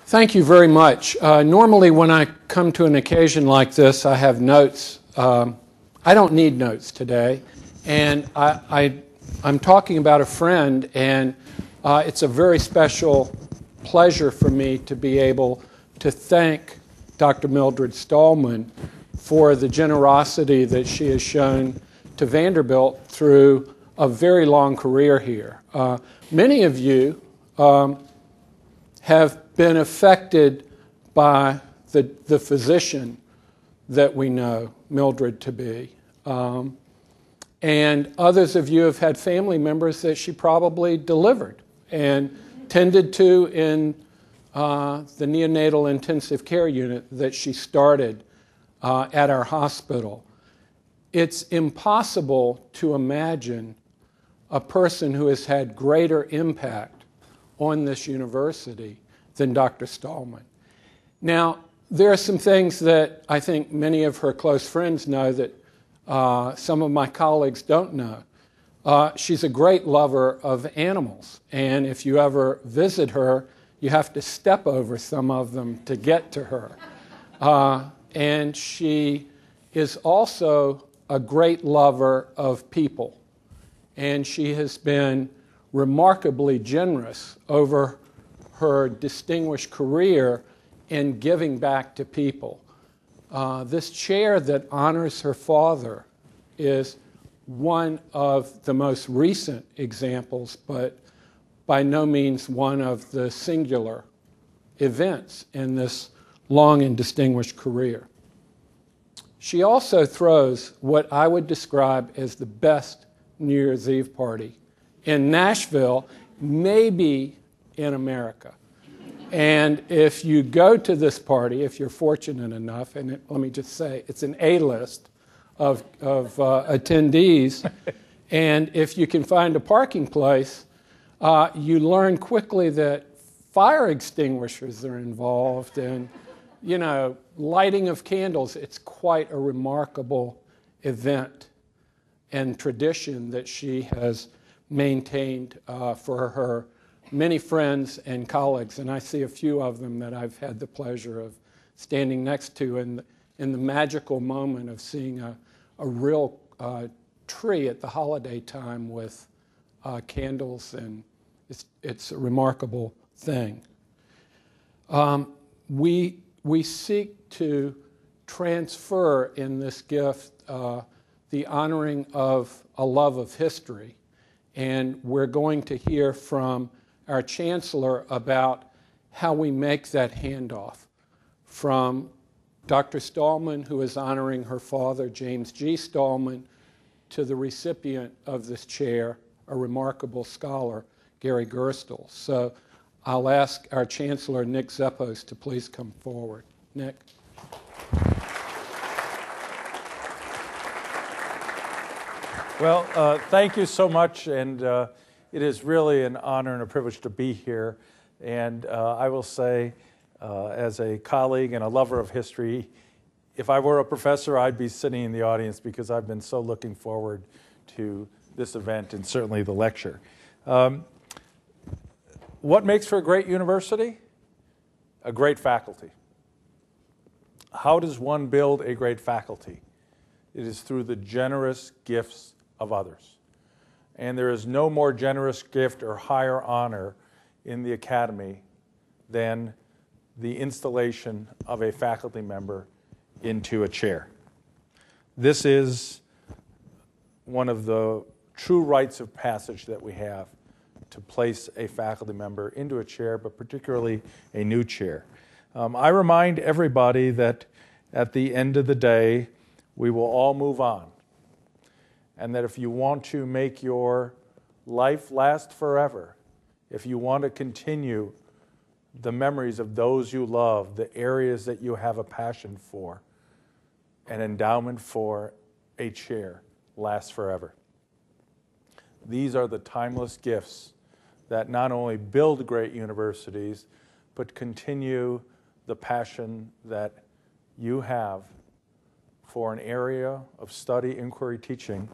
Thank you very much. Normally when I come to an occasion like this, I have notes. I don't need notes today. And I'm talking about a friend, and it's a very special pleasure for me to be able to thank Dr. Mildred Stahlman for the generosity that she has shown to Vanderbilt through a very long career here. Many of you have been affected by the physician that we know Mildred to be. And others of you have had family members that she probably delivered and tended to in the neonatal intensive care unit that she started at our hospital. It's impossible to imagine a person who has had greater impact on this university than Dr. Stallman. Now, there are some things that I think many of her close friends know that some of my colleagues don't know. She's a great lover of animals, and if you ever visit her, you have to step over some of them to get to her. And she is also a great lover of people, and she has been remarkably generous over her distinguished career in giving back to people. This chair that honors her father is one of the most recent examples, but by no means one of the singular events in this long and distinguished career. She also throws what I would describe as the best New Year's Eve party in Nashville, maybe in America. And if you go to this party, if you're fortunate enough, and let me just say, it's an A-list of attendees, and if you can find a parking place, you learn quickly that fire extinguishers are involved and, you know, lighting of candles. It's quite a remarkable event and tradition that she has maintained for her many friends and colleagues, and I see a few of them that I've had the pleasure of standing next to in the magical moment of seeing a real tree at the holiday time with candles, and it's a remarkable thing. We seek to transfer in this gift the honoring of a love of history, and we're going to hear from our chancellor about how we make that handoff from Dr. Stallman, who is honoring her father, James G. Stallman, to the recipient of this chair, a remarkable scholar, Gary Gerstel. So I'll ask our chancellor, Nick Zeppos, to please come forward. Nick. Well, thank you so much, and it is really an honor and a privilege to be here. And I will say, as a colleague and a lover of history, if I were a professor, I'd be sitting in the audience because I've been so looking forward to this event and certainly the lecture. What makes for a great university? A great faculty. How does one build a great faculty? It is through the generous gifts of others. And there is no more generous gift or higher honor in the academy than the installation of a faculty member into a chair. This is one of the true rites of passage that we have, to place a faculty member into a chair, but particularly a new chair. I remind everybody that at the end of the day, we will all move on. And that if you want to make your life last forever, if you want to continue the memories of those you love, the areas that you have a passion for, an endowment for a chair lasts forever. These are the timeless gifts that not only build great universities, but continue the passion that you have for an area of study, inquiry, teaching,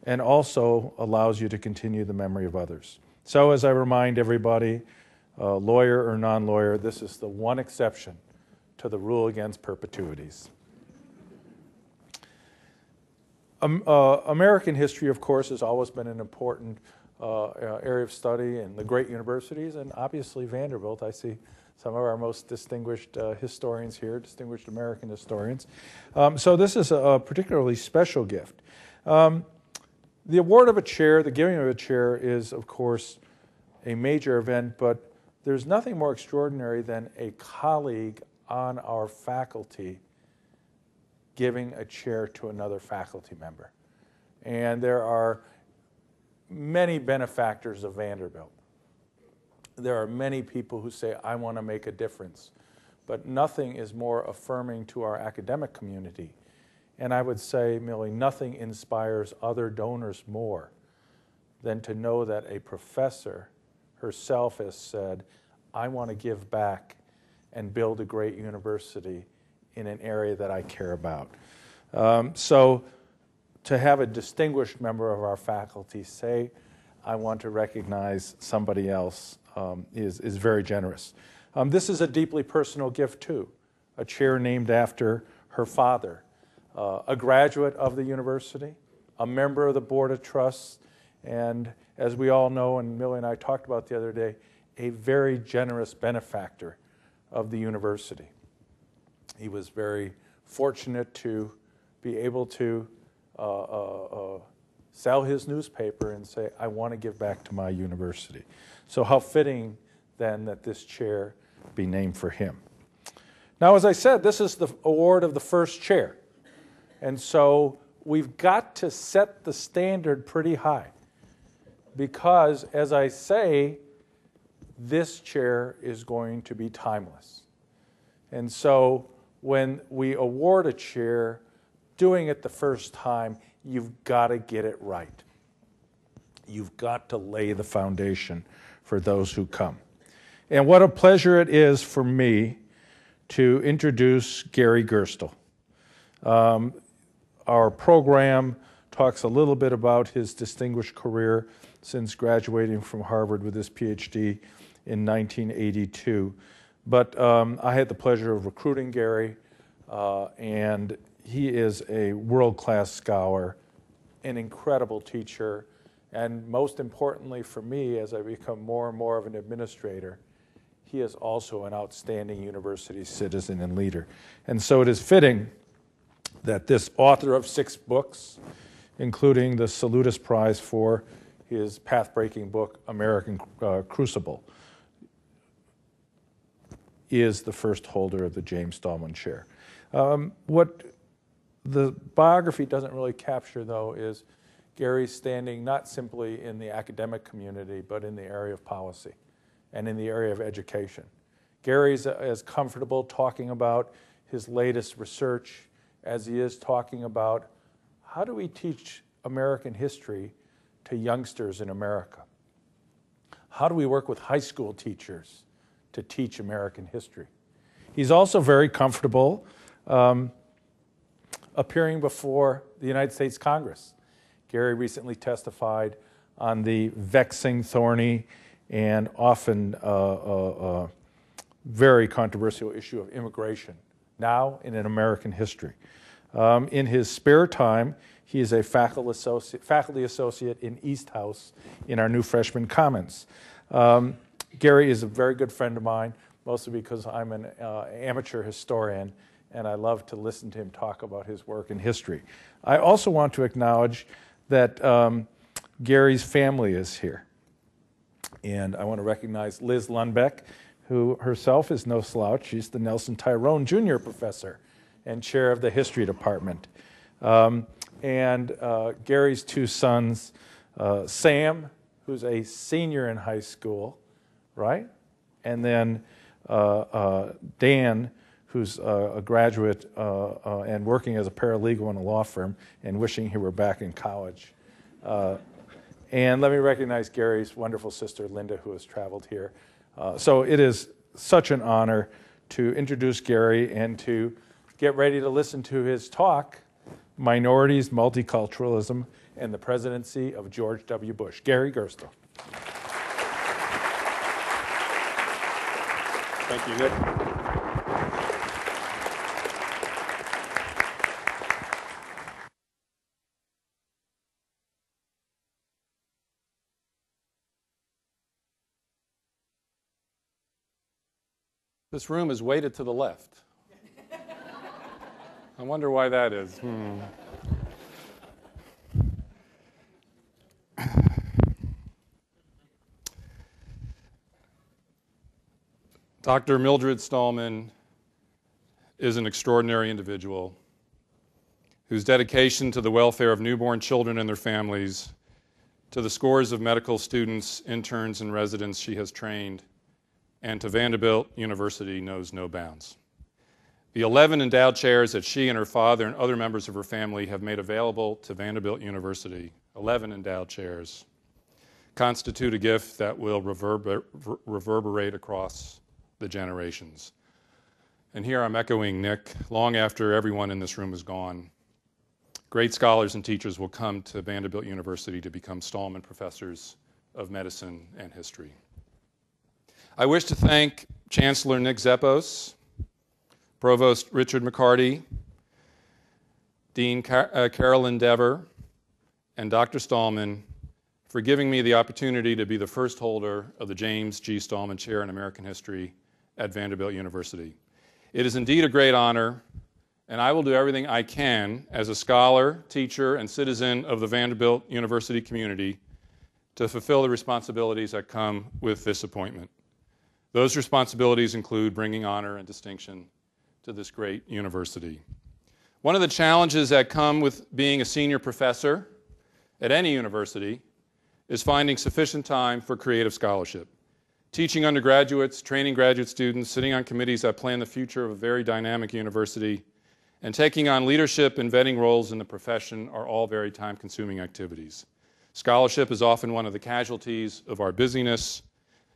and also allows you to continue the memory of others. So as I remind everybody, lawyer or non-lawyer, this is the one exception to the rule against perpetuities. American history, of course, has always been an important area of study in the great universities, and obviously Vanderbilt. I see some of our most distinguished historians here, distinguished American historians. So this is a particularly special gift. The award of a chair, the giving of a chair is, of course, a major event, but there's nothing more extraordinary than a colleague on our faculty giving a chair to another faculty member. And there are many benefactors of Vanderbilt. There are many people who say, I want to make a difference. But nothing is more affirming to our academic community. And I would say, Millie, nothing inspires other donors more than to know that a professor herself has said, I want to give back and build a great university in an area that I care about. So to have a distinguished member of our faculty say, I want to recognize somebody else is very generous. This is a deeply personal gift too, a chair named after her father, a graduate of the university, a member of the Board of Trusts, and as we all know, and Millie and I talked about the other day, a very generous benefactor of the university. He was very fortunate to be able to sell his newspaper and say, I want to give back to my university. So how fitting then that this chair be named for him. Now, as I said, this is the award of the first chair. And so we've got to set the standard pretty high because, as I say, this chair is going to be timeless. And so when we award a chair, doing it the first time, you've got to get it right. You've got to lay the foundation for those who come. And what a pleasure it is for me to introduce Gary Gerstle. Our program talks a little bit about his distinguished career since graduating from Harvard with his PhD in 1982. But I had the pleasure of recruiting Gary, and he is a world-class scholar, an incredible teacher, and most importantly for me, as I become more and more of an administrator, he is also an outstanding university citizen and leader. And so it is fitting that this author of 6 books, including the Salutis Prize for his path-breaking book, American Crucible, is the first holder of the James Stallman Chair. What the biography doesn't really capture, though, is Gary's standing not simply in the academic community, but in the area of policy and in the area of education. Gary's as comfortable talking about his latest research as he is talking about how do we teach American history to youngsters in America? How do we work with high school teachers to teach American history? He's also very comfortable appearing before the United States Congress. Gary recently testified on the vexing, thorny, and often very controversial issue of immigration, now in an American history. In his spare time, he is a faculty associate in East House in our new freshman commons. Gary is a very good friend of mine, mostly because I'm an amateur historian, and I love to listen to him talk about his work in history. I also want to acknowledge that Gary's family is here. And I want to recognize Liz Lundbeck, who herself is no slouch. She's the Nelson Tyrone Jr. Professor and chair of the history department. And Gary's 2 sons, Sam, who's a senior in high school, right? And then Dan, who's a graduate and working as a paralegal in a law firm and wishing he were back in college. And let me recognize Gary's wonderful sister, Linda, who has traveled here. So it is such an honor to introduce Gary and to get ready to listen to his talk, Minorities, Multiculturalism, and the Presidency of George W. Bush. Gary Gerstle. Thank you, Nick. This room is weighted to the left. I wonder why that is. Dr. Mildred Stallman is an extraordinary individual whose dedication to the welfare of newborn children and their families, to the scores of medical students, interns, and residents she has trained, and to Vanderbilt University knows no bounds. The 11 endowed chairs that she and her father and other members of her family have made available to Vanderbilt University, 11 endowed chairs, constitute a gift that will reverberate across the generations. And here I'm echoing Nick, long after everyone in this room is gone, great scholars and teachers will come to Vanderbilt University to become Stallman professors of medicine and history. I wish to thank Chancellor Nick Zeppos, Provost Richard McCarty, Dean Carolyn Dever, and Dr. Stallman for giving me the opportunity to be the first holder of the James G. Stallman Chair in American History at Vanderbilt University. It is indeed a great honor, and I will do everything I can as a scholar, teacher, and citizen of the Vanderbilt University community to fulfill the responsibilities that come with this appointment. Those responsibilities include bringing honor and distinction to this great university. One of the challenges that come with being a senior professor at any university is finding sufficient time for creative scholarship. Teaching undergraduates, training graduate students, sitting on committees that plan the future of a very dynamic university, and taking on leadership and vetting roles in the profession are all very time-consuming activities. Scholarship is often one of the casualties of our busyness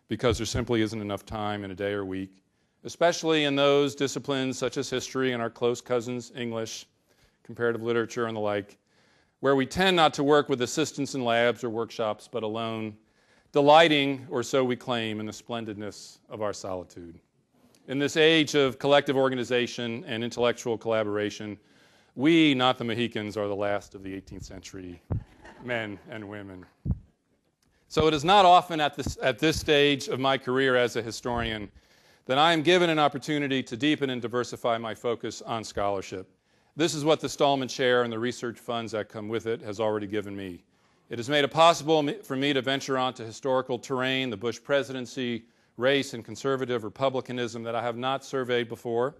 because there simply isn't enough time in a day or week, especially in those disciplines such as history and our close cousins, English, comparative literature, and the like, where we tend not to work with assistants in labs or workshops, but alone, delighting, or so we claim, in the splendidness of our solitude. In this age of collective organization and intellectual collaboration, we, not the Mohicans, are the last of the 18th century men and women. So it is not often at this stage of my career as a historian that I am given an opportunity to deepen and diversify my focus on scholarship. This is what the Stallman Chair and the research funds that come with it has already given me. It has made it possible for me to venture onto historical terrain, the Bush presidency, race, and conservative republicanism that I have not surveyed before.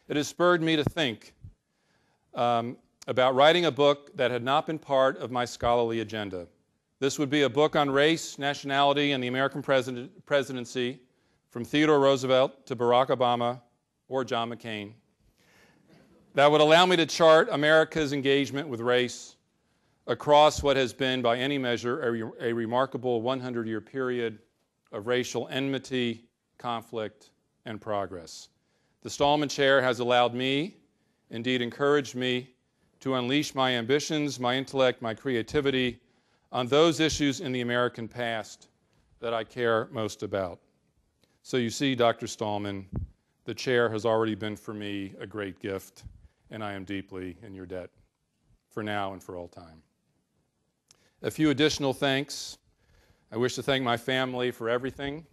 It has spurred me to think about writing a book that had not been part of my scholarly agenda. This would be a book on race, nationality, and the American presidency, from Theodore Roosevelt to Barack Obama or John McCain, that would allow me to chart America's engagement with race across what has been, by any measure, a remarkable 100-year period of racial enmity, conflict, and progress. The Stallman Chair has allowed me, indeed encouraged me, to unleash my ambitions, my intellect, my creativity on those issues in the American past that I care most about. So you see, Dr. Stallman, the chair has already been for me a great gift, and I am deeply in your debt for now and for all time. A few additional thanks. I wish to thank my family for everything.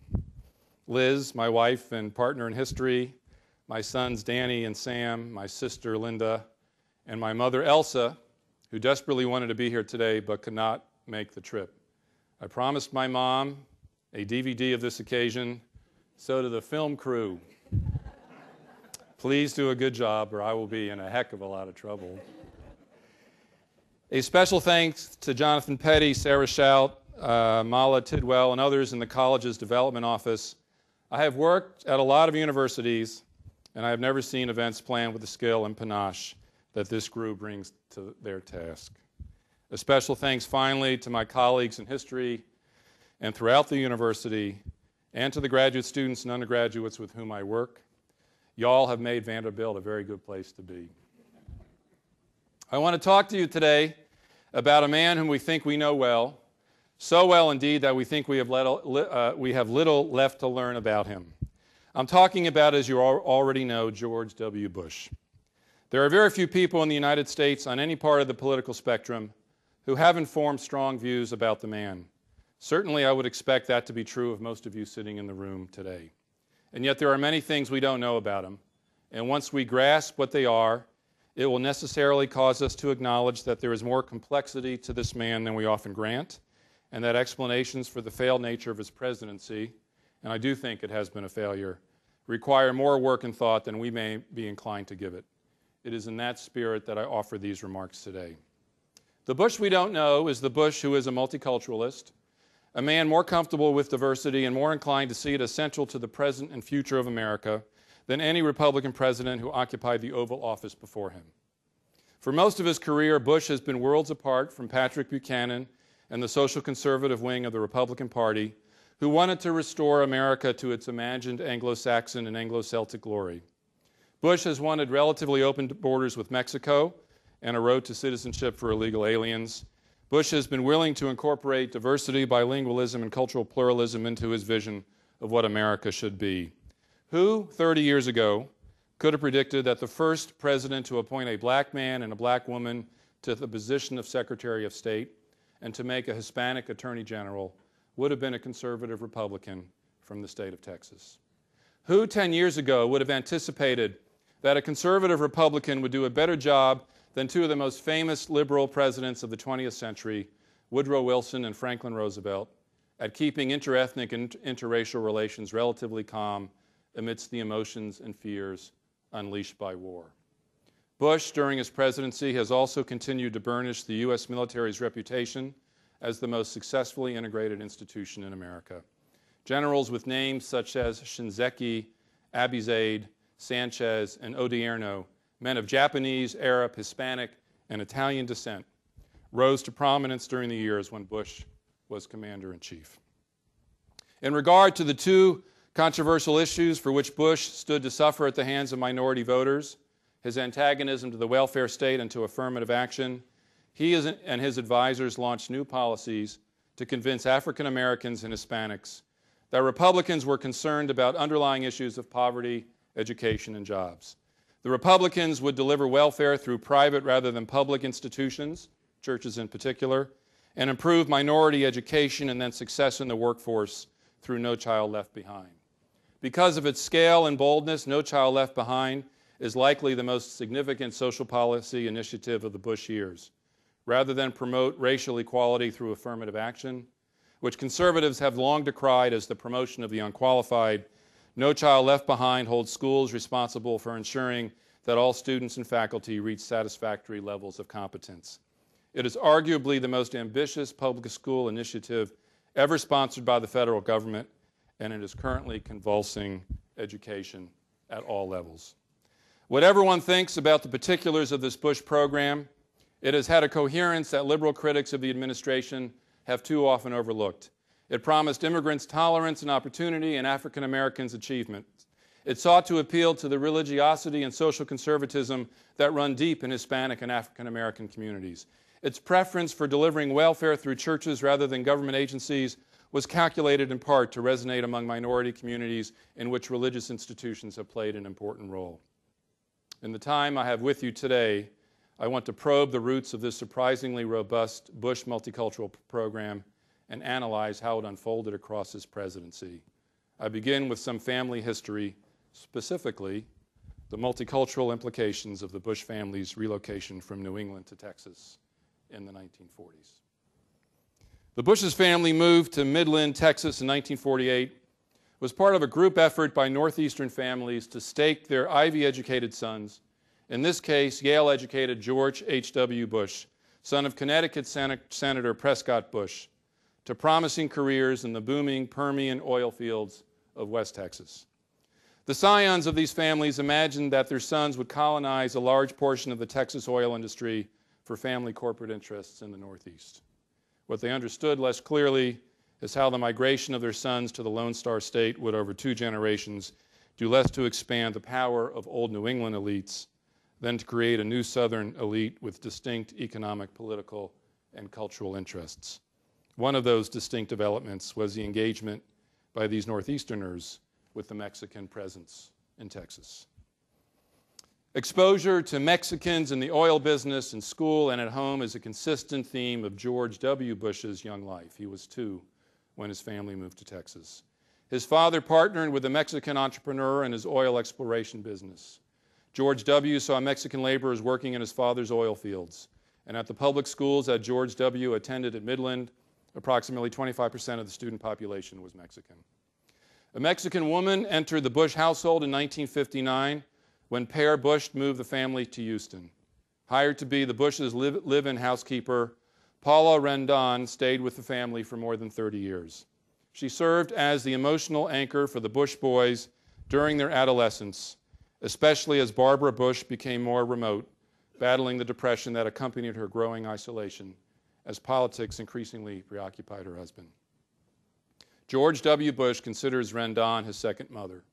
Liz, my wife and partner in history, my sons Danny and Sam, my sister Linda, and my mother Elsa, who desperately wanted to be here today but could not make the trip. I promised my mom a DVD of this occasion, so to the film crew, please do a good job or I will be in a heck of a lot of trouble. A special thanks to Jonathan Petty, Sarah Shout, Mala Tidwell, and others in the college's development office. I have worked at a lot of universities, and I have never seen events planned with the skill and panache that this group brings to their task. A special thanks, finally, to my colleagues in history and throughout the university, and to the graduate students and undergraduates with whom I work. Y'all have made Vanderbilt a very good place to be. I want to talk to you today about a man whom we think we know well, so well indeed that we think we have little left to learn about him. I'm talking about, as you already know, George W. Bush. There are very few people in the United States on any part of the political spectrum who haven't formed strong views about the man. Certainly, I would expect that to be true of most of you sitting in the room today. And yet there are many things we don't know about him. And once we grasp what they are, it will necessarily cause us to acknowledge that there is more complexity to this man than we often grant, and that explanations for the failed nature of his presidency, and I do think it has been a failure, require more work and thought than we may be inclined to give it. It is in that spirit that I offer these remarks today. The Bush we don't know is the Bush who is a multiculturalist, a man more comfortable with diversity and more inclined to see it as central to the present and future of America than any Republican president who occupied the Oval Office before him. For most of his career, Bush has been worlds apart from Patrick Buchanan and the social conservative wing of the Republican Party, who wanted to restore America to its imagined Anglo-Saxon and Anglo-Celtic glory. Bush has wanted relatively open borders with Mexico and a road to citizenship for illegal aliens. Bush has been willing to incorporate diversity, bilingualism, and cultural pluralism into his vision of what America should be. Who, 30 years ago, could have predicted that the first president to appoint a black man and a black woman to the position of Secretary of State and to make a Hispanic Attorney General would have been a conservative Republican from the state of Texas? Who 10 years ago would have anticipated that a conservative Republican would do a better job than two of the most famous liberal presidents of the 20th century, Woodrow Wilson and Franklin Roosevelt, at keeping interethnic and interracial relations relatively calm amidst the emotions and fears unleashed by war? Bush, during his presidency, has also continued to burnish the U.S. military's reputation as the most successfully integrated institution in America. Generals with names such as Shinzeki, Abizaid, Sanchez, and Odierno, men of Japanese, Arab, Hispanic, and Italian descent, rose to prominence during the years when Bush was commander-in-chief. In regard to the two controversial issues for which Bush stood to suffer at the hands of minority voters, his antagonism to the welfare state and to affirmative action, he and his advisors launched new policies to convince African Americans and Hispanics that Republicans were concerned about underlying issues of poverty, education, and jobs. The Republicans would deliver welfare through private rather than public institutions, churches in particular, and improve minority education and then success in the workforce through No Child Left Behind. Because of its scale and boldness, No Child Left Behind is likely the most significant social policy initiative of the Bush years. Rather than promote racial equality through affirmative action, which conservatives have long decried as the promotion of the unqualified, No Child Left Behind holds schools responsible for ensuring that all students and faculty reach satisfactory levels of competence. It is arguably the most ambitious public school initiative ever sponsored by the federal government, and it is currently convulsing education at all levels. Whatever one thinks about the particulars of this Bush program, it has had a coherence that liberal critics of the administration have too often overlooked. It promised immigrants tolerance and opportunity and African Americans achievement. It sought to appeal to the religiosity and social conservatism that run deep in Hispanic and African American communities. Its preference for delivering welfare through churches rather than government agencies was calculated in part to resonate among minority communities in which religious institutions have played an important role. In the time I have with you today, I want to probe the roots of this surprisingly robust Bush multicultural program and analyze how it unfolded across his presidency. I begin with some family history, specifically the multicultural implications of the Bush family's relocation from New England to Texas in the 1940s. The Bush's family moved to Midland, Texas in 1948 was part of a group effort by Northeastern families to stake their Ivy-educated sons, in this case, Yale-educated George H.W. Bush, son of Connecticut Senator Prescott Bush, to promising careers in the booming Permian oil fields of West Texas. The scions of these families imagined that their sons would colonize a large portion of the Texas oil industry for family corporate interests in the Northeast. What they understood less clearly is how the migration of their sons to the Lone Star State would, over 2 generations, do less to expand the power of old New England elites than to create a new Southern elite with distinct economic, political, and cultural interests. One of those distinct developments was the engagement by these Northeasterners with the Mexican presence in Texas. Exposure to Mexicans in the oil business, in school, and at home is a consistent theme of George W. Bush's young life. He was 2 when his family moved to Texas. His father partnered with a Mexican entrepreneur in his oil exploration business. George W. saw Mexican laborers working in his father's oil fields. And at the public schools that George W. attended at Midland, approximately 25% of the student population was Mexican. A Mexican woman entered the Bush household in 1959 when Père Bush moved the family to Houston. Hired to be the Bush's live-in housekeeper, Paula Rendon stayed with the family for more than 30 years. She served as the emotional anchor for the Bush boys during their adolescence, especially as Barbara Bush became more remote, battling the depression that accompanied her growing isolation as politics increasingly preoccupied her husband. George W. Bush considers Rendon his second mother.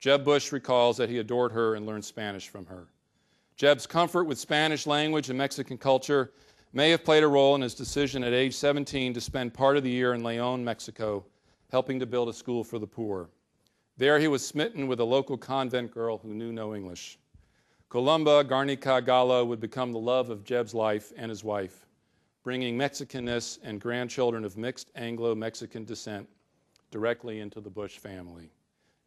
Jeb Bush recalls that he adored her and learned Spanish from her. Jeb's comfort with Spanish language and Mexican culture may have played a role in his decision at age 17 to spend part of the year in León, Mexico, helping to build a school for the poor. There he was smitten with a local convent girl who knew no English. Columba Garnica Gallo would become the love of Jeb's life and his wife, bringing Mexicanness and grandchildren of mixed Anglo-Mexican descent directly into the Bush family.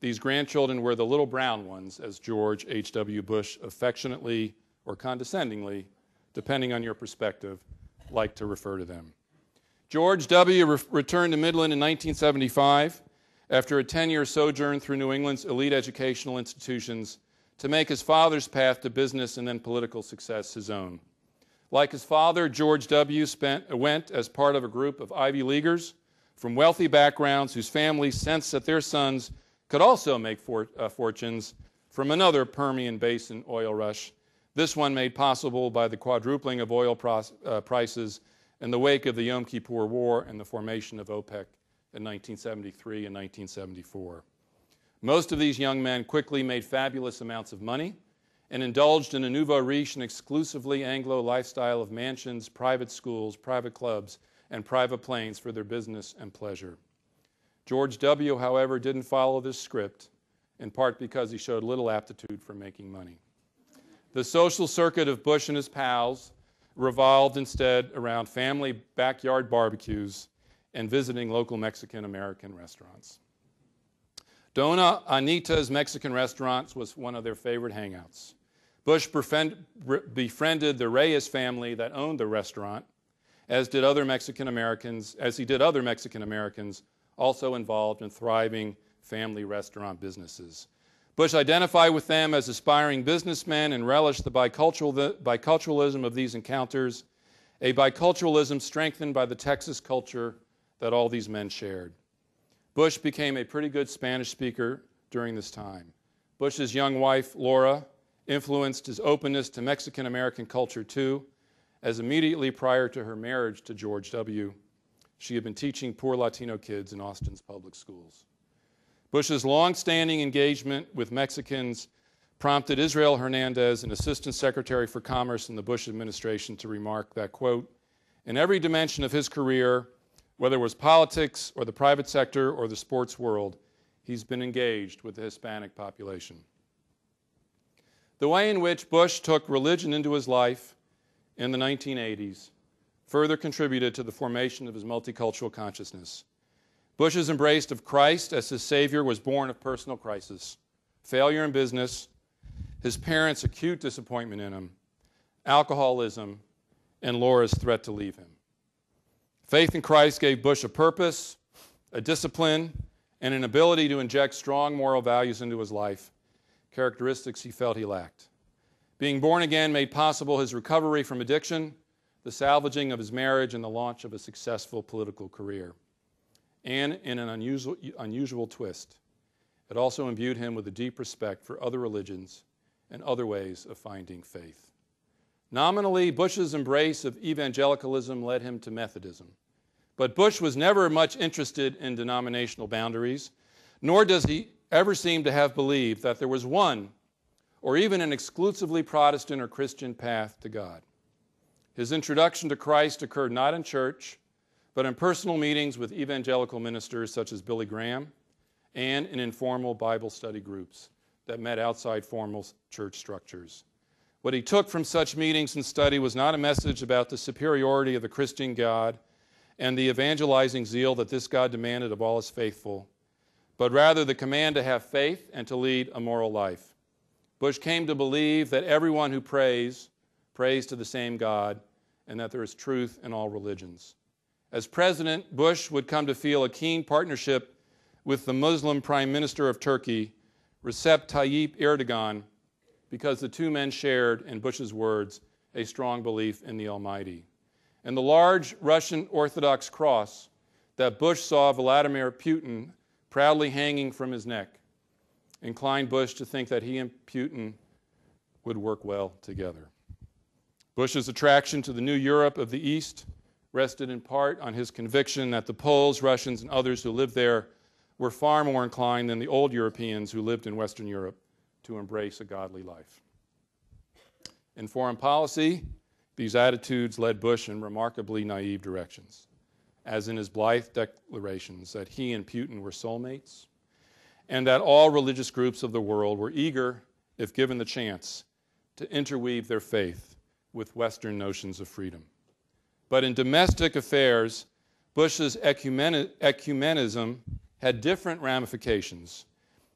These grandchildren were the little brown ones, as George H.W. Bush affectionately or condescendingly, depending on your perspective, liked to refer to them. George W. returned to Midland in 1975 after a 10-year sojourn through New England's elite educational institutions to make his father's path to business and then political success his own. Like his father, George W. went as part of a group of Ivy Leaguers from wealthy backgrounds whose families sensed that their sons could also make fortunes from another Permian Basin oil rush, this one made possible by the quadrupling of oil prices in the wake of the Yom Kippur War and the formation of OPEC in 1973 and 1974. Most of these young men quickly made fabulous amounts of money and indulged in a nouveau riche and exclusively Anglo lifestyle of mansions, private schools, private clubs, and private planes for their business and pleasure. George W., however, didn't follow this script, in part because he showed little aptitude for making money. The social circuit of Bush and his pals revolved instead around family backyard barbecues and visiting local Mexican-American restaurants. Dona Anita's Mexican restaurants was one of their favorite hangouts. Bush befriended the Reyes family that owned the restaurant, as he did other Mexican Americans also involved in thriving family restaurant businesses. Bush identified with them as aspiring businessmen and relished the biculturalism of these encounters, a biculturalism strengthened by the Texas culture that all these men shared. Bush became a pretty good Spanish speaker during this time. Bush's young wife, Laura, influenced his openness to Mexican-American culture too, as immediately prior to her marriage to George W., she had been teaching poor Latino kids in Austin's public schools. Bush's long-standing engagement with Mexicans prompted Israel Hernandez, an assistant secretary for commerce in the Bush administration, to remark that, quote, in every dimension of his career, whether it was politics or the private sector or the sports world, he's been engaged with the Hispanic population. The way in which Bush took religion into his life in the 1980s further contributed to the formation of his multicultural consciousness. Bush's embrace of Christ as his Savior was born of personal crisis, failure in business, his parents' acute disappointment in him, alcoholism, and Laura's threat to leave him. Faith in Christ gave Bush a purpose, a discipline, and an ability to inject strong moral values into his life, characteristics he felt he lacked. Being born again made possible his recovery from addiction, the salvaging of his marriage, and the launch of a successful political career. And in an unusual twist, it also imbued him with a deep respect for other religions and other ways of finding faith. Nominally, Bush's embrace of evangelicalism led him to Methodism. But Bush was never much interested in denominational boundaries, nor does he ever seem to have believed that there was one or even an exclusively Protestant or Christian path to God. His introduction to Christ occurred not in church, but in personal meetings with evangelical ministers such as Billy Graham and in informal Bible study groups that met outside formal church structures. What he took from such meetings and study was not a message about the superiority of the Christian God and the evangelizing zeal that this God demanded of all his faithful, but rather the command to have faith and to lead a moral life. Bush came to believe that everyone who prays to the same God, and that there is truth in all religions. As president, Bush would come to feel a keen partnership with the Muslim Prime Minister of Turkey, Recep Tayyip Erdogan, because the two men shared, in Bush's words, a strong belief in the Almighty. And the large Russian Orthodox cross that Bush saw Vladimir Putin proudly hanging from his neck inclined Bush to think that he and Putin would work well together. Bush's attraction to the new Europe of the East rested in part on his conviction that the Poles, Russians, and others who lived there were far more inclined than the old Europeans who lived in Western Europe to embrace a godly life. In foreign policy, these attitudes led Bush in remarkably naive directions, as in his blithe declarations that he and Putin were soulmates, and that all religious groups of the world were eager, if given the chance, to interweave their faith with Western notions of freedom. But in domestic affairs, Bush's ecumenism had different ramifications,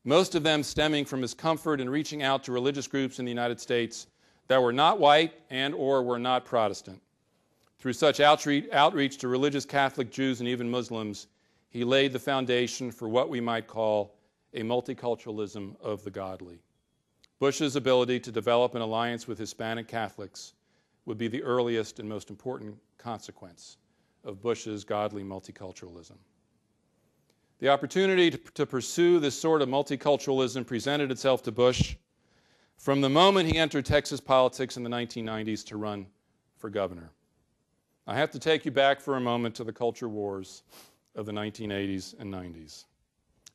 most of them stemming from his comfort in reaching out to religious groups in the United States that were not white and or were not Protestant. Through such outreach to religious Catholic Jews and even Muslims, he laid the foundation for what we might call a multiculturalism of the godly. Bush's ability to develop an alliance with Hispanic Catholics would be the earliest and most important consequence of Bush's godly multiculturalism. The opportunity to pursue this sort of multiculturalism presented itself to Bush from the moment he entered Texas politics in the 1990s to run for governor. I have to take you back for a moment to the culture wars of the 1980s and 90s.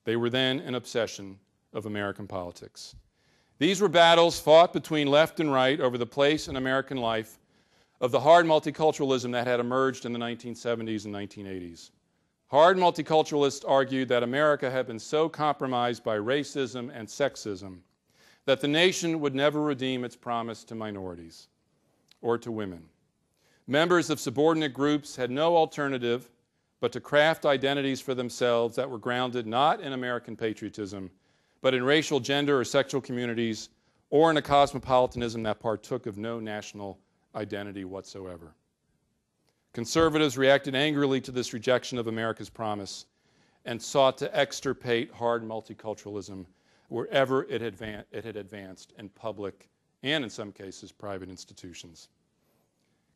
They were then an obsession of American politics. These were battles fought between left and right over the place in American life of the hard multiculturalism that had emerged in the 1970s and 1980s. Hard multiculturalists argued that America had been so compromised by racism and sexism that the nation would never redeem its promise to minorities or to women. Members of subordinate groups had no alternative but to craft identities for themselves that were grounded not in American patriotism, but in racial, gender, or sexual communities, or in a cosmopolitanism that partook of no national identity whatsoever. Conservatives reacted angrily to this rejection of America's promise and sought to extirpate hard multiculturalism wherever it had advanced in public and, in some cases, private institutions.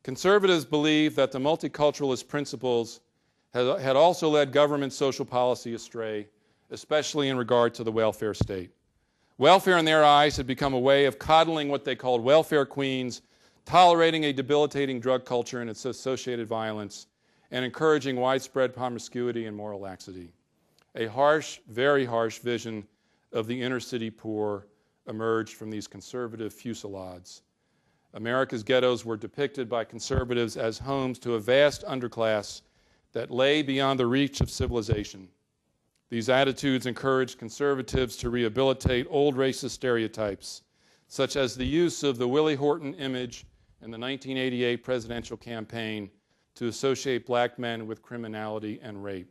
Conservatives believed that the multiculturalist principles had also led government social policy astray, especially in regard to the welfare state. Welfare, in their eyes, had become a way of coddling what they called welfare queens, tolerating a debilitating drug culture and its associated violence, and encouraging widespread promiscuity and moral laxity. A harsh, very harsh vision of the inner city poor emerged from these conservative fusillades. America's ghettos were depicted by conservatives as homes to a vast underclass that lay beyond the reach of civilization. These attitudes encouraged conservatives to rehabilitate old racist stereotypes, such as the use of the Willie Horton image in the 1988 presidential campaign to associate black men with criminality and rape.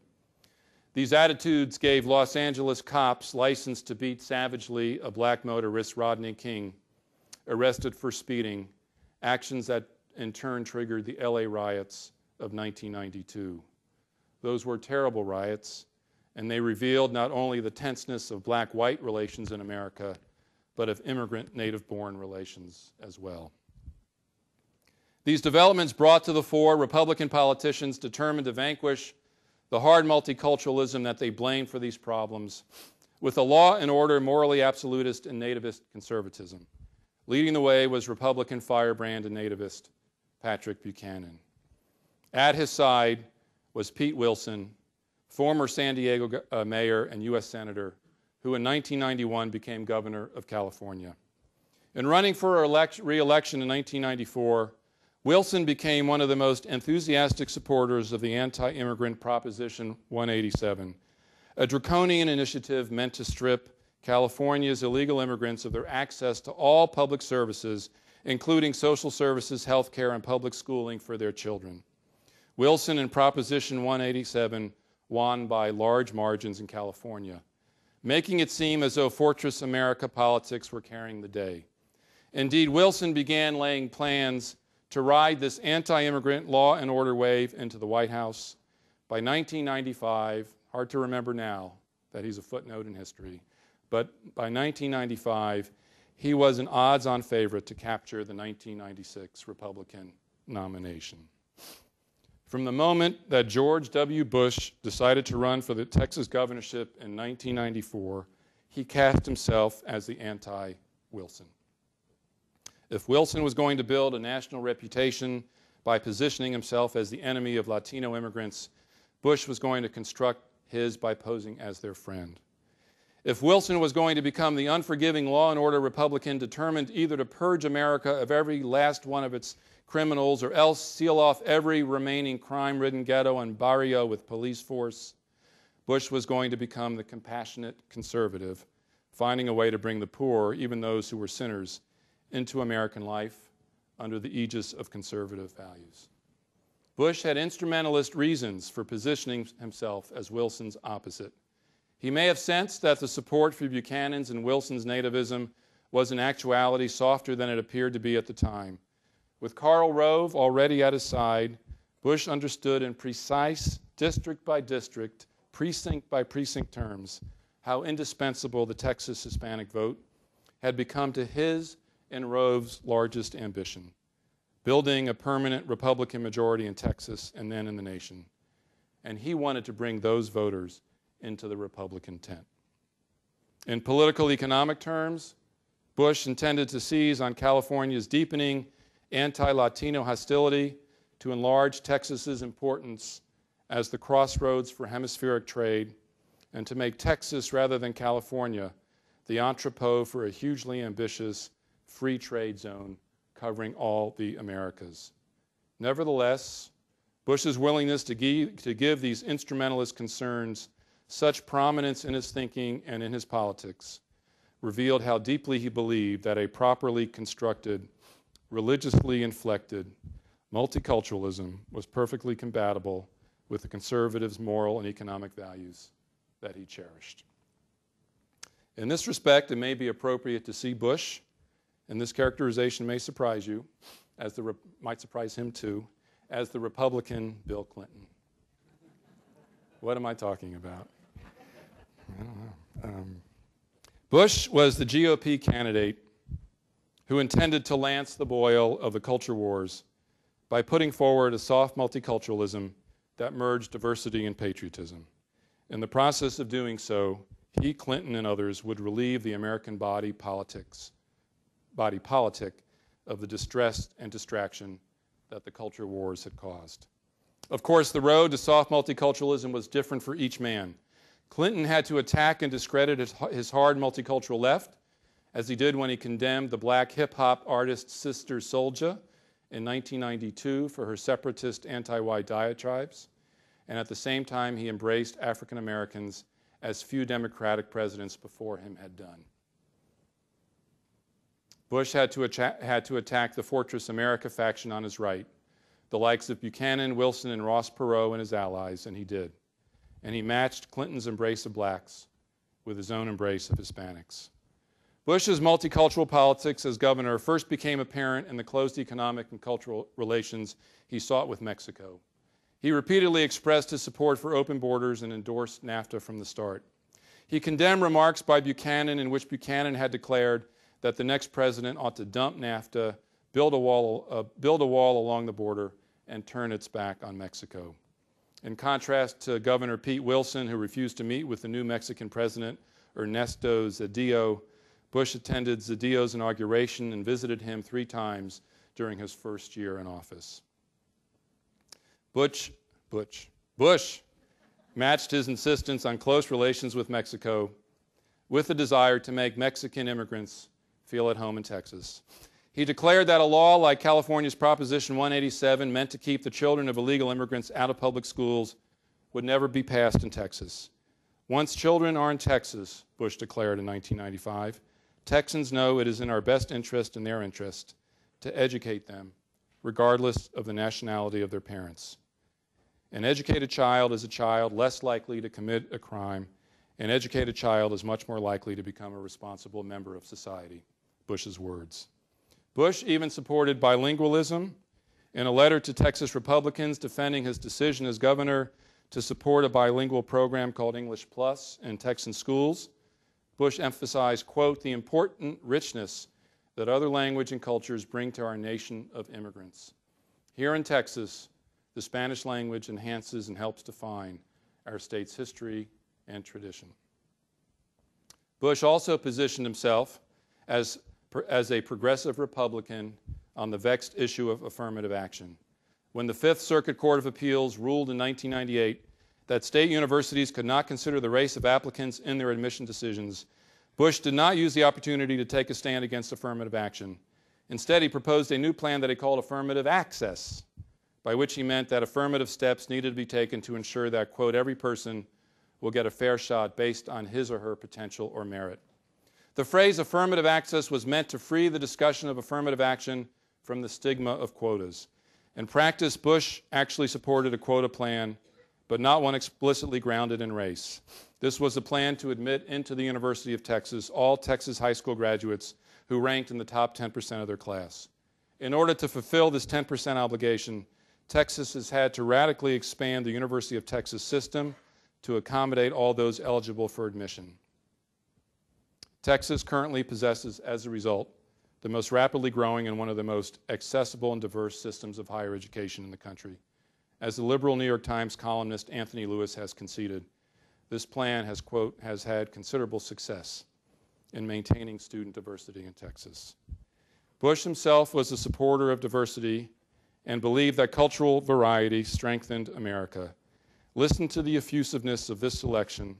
These attitudes gave Los Angeles cops license to beat savagely a black motorist, Rodney King, arrested for speeding, actions that in turn triggered the LA riots of 1992. Those were terrible riots, and they revealed not only the tenseness of black-white relations in America, but of immigrant native-born relations as well. These developments brought to the fore Republican politicians determined to vanquish the hard multiculturalism that they blamed for these problems with a law and order morally absolutist and nativist conservatism. Leading the way was Republican firebrand and nativist Patrick Buchanan. At his side was Pete Wilson, former San Diego mayor and U.S. senator, who in 1991 became governor of California. In running for re-election in 1994, Wilson became one of the most enthusiastic supporters of the anti-immigrant Proposition 187, a draconian initiative meant to strip California's illegal immigrants of their access to all public services, including social services, health care, and public schooling for their children. Wilson and Proposition 187 won by large margins in California, making it seem as though Fortress America politics were carrying the day. Indeed, Wilson began laying plans to ride this anti-immigrant law and order wave into the White House. By 1995, hard to remember now that he's a footnote in history, but by 1995, he was an odds-on favorite to capture the 1996 Republican nomination. From the moment that George W. Bush decided to run for the Texas governorship in 1994, he cast himself as the anti-Wilson. If Wilson was going to build a national reputation by positioning himself as the enemy of Latino immigrants, Bush was going to construct his by posing as their friend. If Wilson was going to become the unforgiving law and order Republican determined either to purge America of every last one of its criminals or else seal off every remaining crime-ridden ghetto and barrio with police force, Bush was going to become the compassionate conservative, finding a way to bring the poor, even those who were sinners, into American life under the aegis of conservative values. Bush had instrumentalist reasons for positioning himself as Wilson's opposite. He may have sensed that the support for Buchanan's and Wilson's nativism was in actuality softer than it appeared to be at the time. With Karl Rove already at his side, Bush understood in precise district by district, precinct by precinct terms how indispensable the Texas Hispanic vote had become to his and Rove's largest ambition, building a permanent Republican majority in Texas and then in the nation. And he wanted to bring those voters into the Republican tent. In political economic terms, Bush intended to seize on California's deepening anti-Latino hostility to enlarge Texas's importance as the crossroads for hemispheric trade and to make Texas, rather than California, the entrepot for a hugely ambitious free trade zone covering all the Americas. Nevertheless, Bush's willingness to give these instrumentalist concerns such prominence in his thinking and in his politics revealed how deeply he believed that a properly constructed, religiously inflected multiculturalism was perfectly compatible with the conservatives' moral and economic values that he cherished. In this respect, it may be appropriate to see Bush, and this characterization may surprise you, might surprise him too, as the Republican Bill Clinton. What am I talking about? I don't know. Bush was the GOP candidate who intended to lance the boil of the culture wars by putting forward a soft multiculturalism that merged diversity and patriotism. In the process of doing so, he, Clinton, and others would relieve the American body politic of the distress and distraction that the culture wars had caused. Of course, the road to soft multiculturalism was different for each man. Clinton had to attack and discredit his hard multicultural left, as he did when he condemned the black hip-hop artist Sister Souljah in 1992 for her separatist anti-white diatribes, and at the same time he embraced African Americans as few Democratic presidents before him had done. Bush had to attack the Fortress America faction on his right, the likes of Buchanan, Wilson, and Ross Perot and his allies, and he did. And he matched Clinton's embrace of blacks with his own embrace of Hispanics. Bush's multicultural politics as governor first became apparent in the close economic and cultural relations he sought with Mexico. He repeatedly expressed his support for open borders and endorsed NAFTA from the start. He condemned remarks by Buchanan in which Buchanan had declared that the next president ought to dump NAFTA, build a wall along the border, and turn its back on Mexico. In contrast to Governor Pete Wilson, who refused to meet with the new Mexican president, Ernesto Zedillo, Bush attended Zedillo's inauguration and visited him 3 times during his first year in office. Bush matched his insistence on close relations with Mexico with the desire to make Mexican immigrants feel at home in Texas. He declared that a law like California's Proposition 187, meant to keep the children of illegal immigrants out of public schools, would never be passed in Texas. Once children are in Texas, Bush declared in 1995, Texans know it is in our best interest and their interest to educate them, regardless of the nationality of their parents. An educated child is a child less likely to commit a crime. An educated child is much more likely to become a responsible member of society. Bush's words. Bush even supported bilingualism. In a letter to Texas Republicans defending his decision as governor to support a bilingual program called English Plus in Texan schools, Bush emphasized, quote, the important richness that other language and cultures bring to our nation of immigrants. Here in Texas, the Spanish language enhances and helps define our state's history and tradition. Bush also positioned himself as a progressive Republican on the vexed issue of affirmative action. When the Fifth Circuit Court of Appeals ruled in 1998 that state universities could not consider the race of applicants in their admission decisions, Bush did not use the opportunity to take a stand against affirmative action. Instead, he proposed a new plan that he called affirmative access, by which he meant that affirmative steps needed to be taken to ensure that, quote, every person will get a fair shot based on his or her potential or merit. The phrase affirmative access was meant to free the discussion of affirmative action from the stigma of quotas. In practice, Bush actually supported a quota plan, but not one explicitly grounded in race. This was a plan to admit into the University of Texas all Texas high school graduates who ranked in the top 10% of their class. In order to fulfill this 10% obligation, Texas has had to radically expand the University of Texas system to accommodate all those eligible for admission. Texas currently possesses, as a result, the most rapidly growing and one of the most accessible and diverse systems of higher education in the country. As the liberal New York Times columnist Anthony Lewis has conceded, this plan has, quote, has had considerable success in maintaining student diversity in Texas. Bush himself was a supporter of diversity and believed that cultural variety strengthened America. Listen to the effusiveness of this selection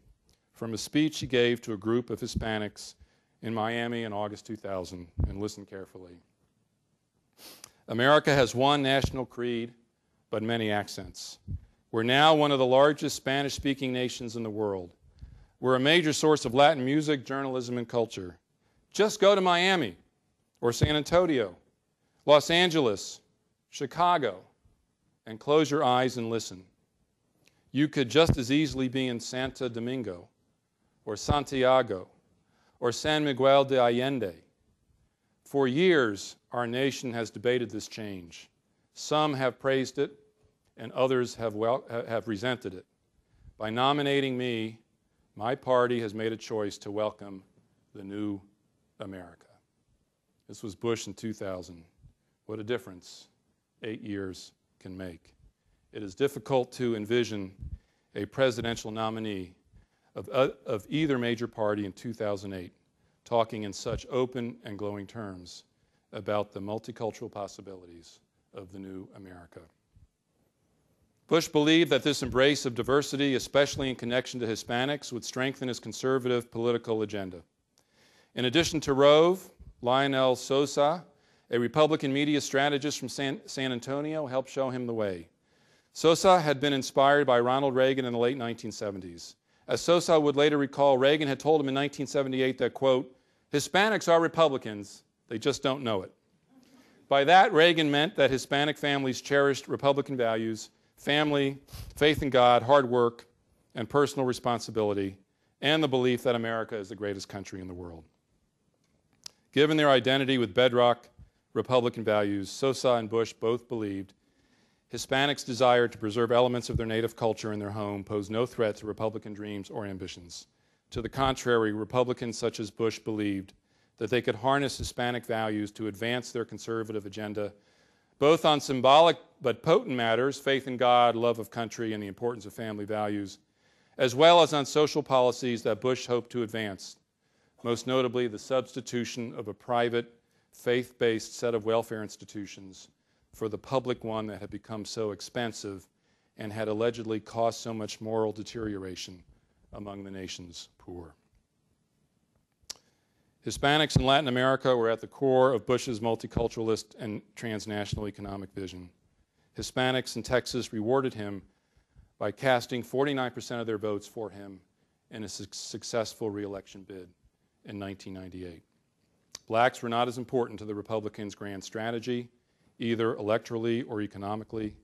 from a speech he gave to a group of Hispanics in Miami in August 2000, and listen carefully. America has one national creed, but many accents. We're now one of the largest Spanish-speaking nations in the world. We're a major source of Latin music, journalism, and culture. Just go to Miami, or San Antonio, Los Angeles, Chicago, and close your eyes and listen. You could just as easily be in Santo Domingo, or Santiago, or San Miguel de Allende. For years, our nation has debated this change. Some have praised it, and others have resented it. By nominating me, my party has made a choice to welcome the new America. This was Bush in 2000. What a difference 8 years can make. It is difficult to envision a presidential nominee of either major party in 2008 talking in such open and glowing terms about the multicultural possibilities of the new America. Bush believed that this embrace of diversity, especially in connection to Hispanics, would strengthen his conservative political agenda. In addition to Rove, Lionel Sosa, a Republican media strategist from San Antonio, helped show him the way. Sosa had been inspired by Ronald Reagan in the late 1970s. As Sosa would later recall, Reagan had told him in 1978 that, quote, Hispanics are Republicans, they just don't know it. By that, Reagan meant that Hispanic families cherished Republican values, family, faith in God, hard work, and personal responsibility, and the belief that America is the greatest country in the world. Given their identity with bedrock Republican values, Sosa and Bush both believed Hispanics' desire to preserve elements of their native culture in their home posed no threat to Republican dreams or ambitions. To the contrary, Republicans such as Bush believed that they could harness Hispanic values to advance their conservative agenda, both on symbolic but potent matters, faith in God, love of country, and the importance of family values, as well as on social policies that Bush hoped to advance, most notably the substitution of a private, faith-based set of welfare institutions for the public one that had become so expensive and had allegedly caused so much moral deterioration among the nation's poor. Hispanics in Latin America were at the core of Bush's multiculturalist and transnational economic vision. Hispanics in Texas rewarded him by casting 49% of their votes for him in a successful re-election bid in 1998. Blacks were not as important to the Republicans' grand strategy, either electorally or economically,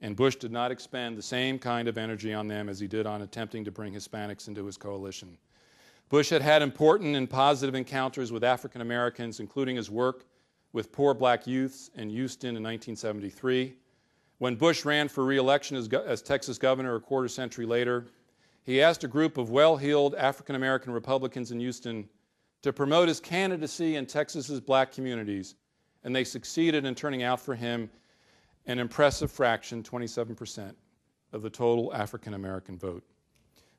and Bush did not expend the same kind of energy on them as he did on attempting to bring Hispanics into his coalition. Bush had had important and positive encounters with African Americans, including his work with poor black youths in Houston in 1973. When Bush ran for re-election as Texas governor a quarter century later, he asked a group of well-heeled African American Republicans in Houston to promote his candidacy in Texas's black communities, and they succeeded in turning out for him an impressive fraction, 27%, of the total African American vote.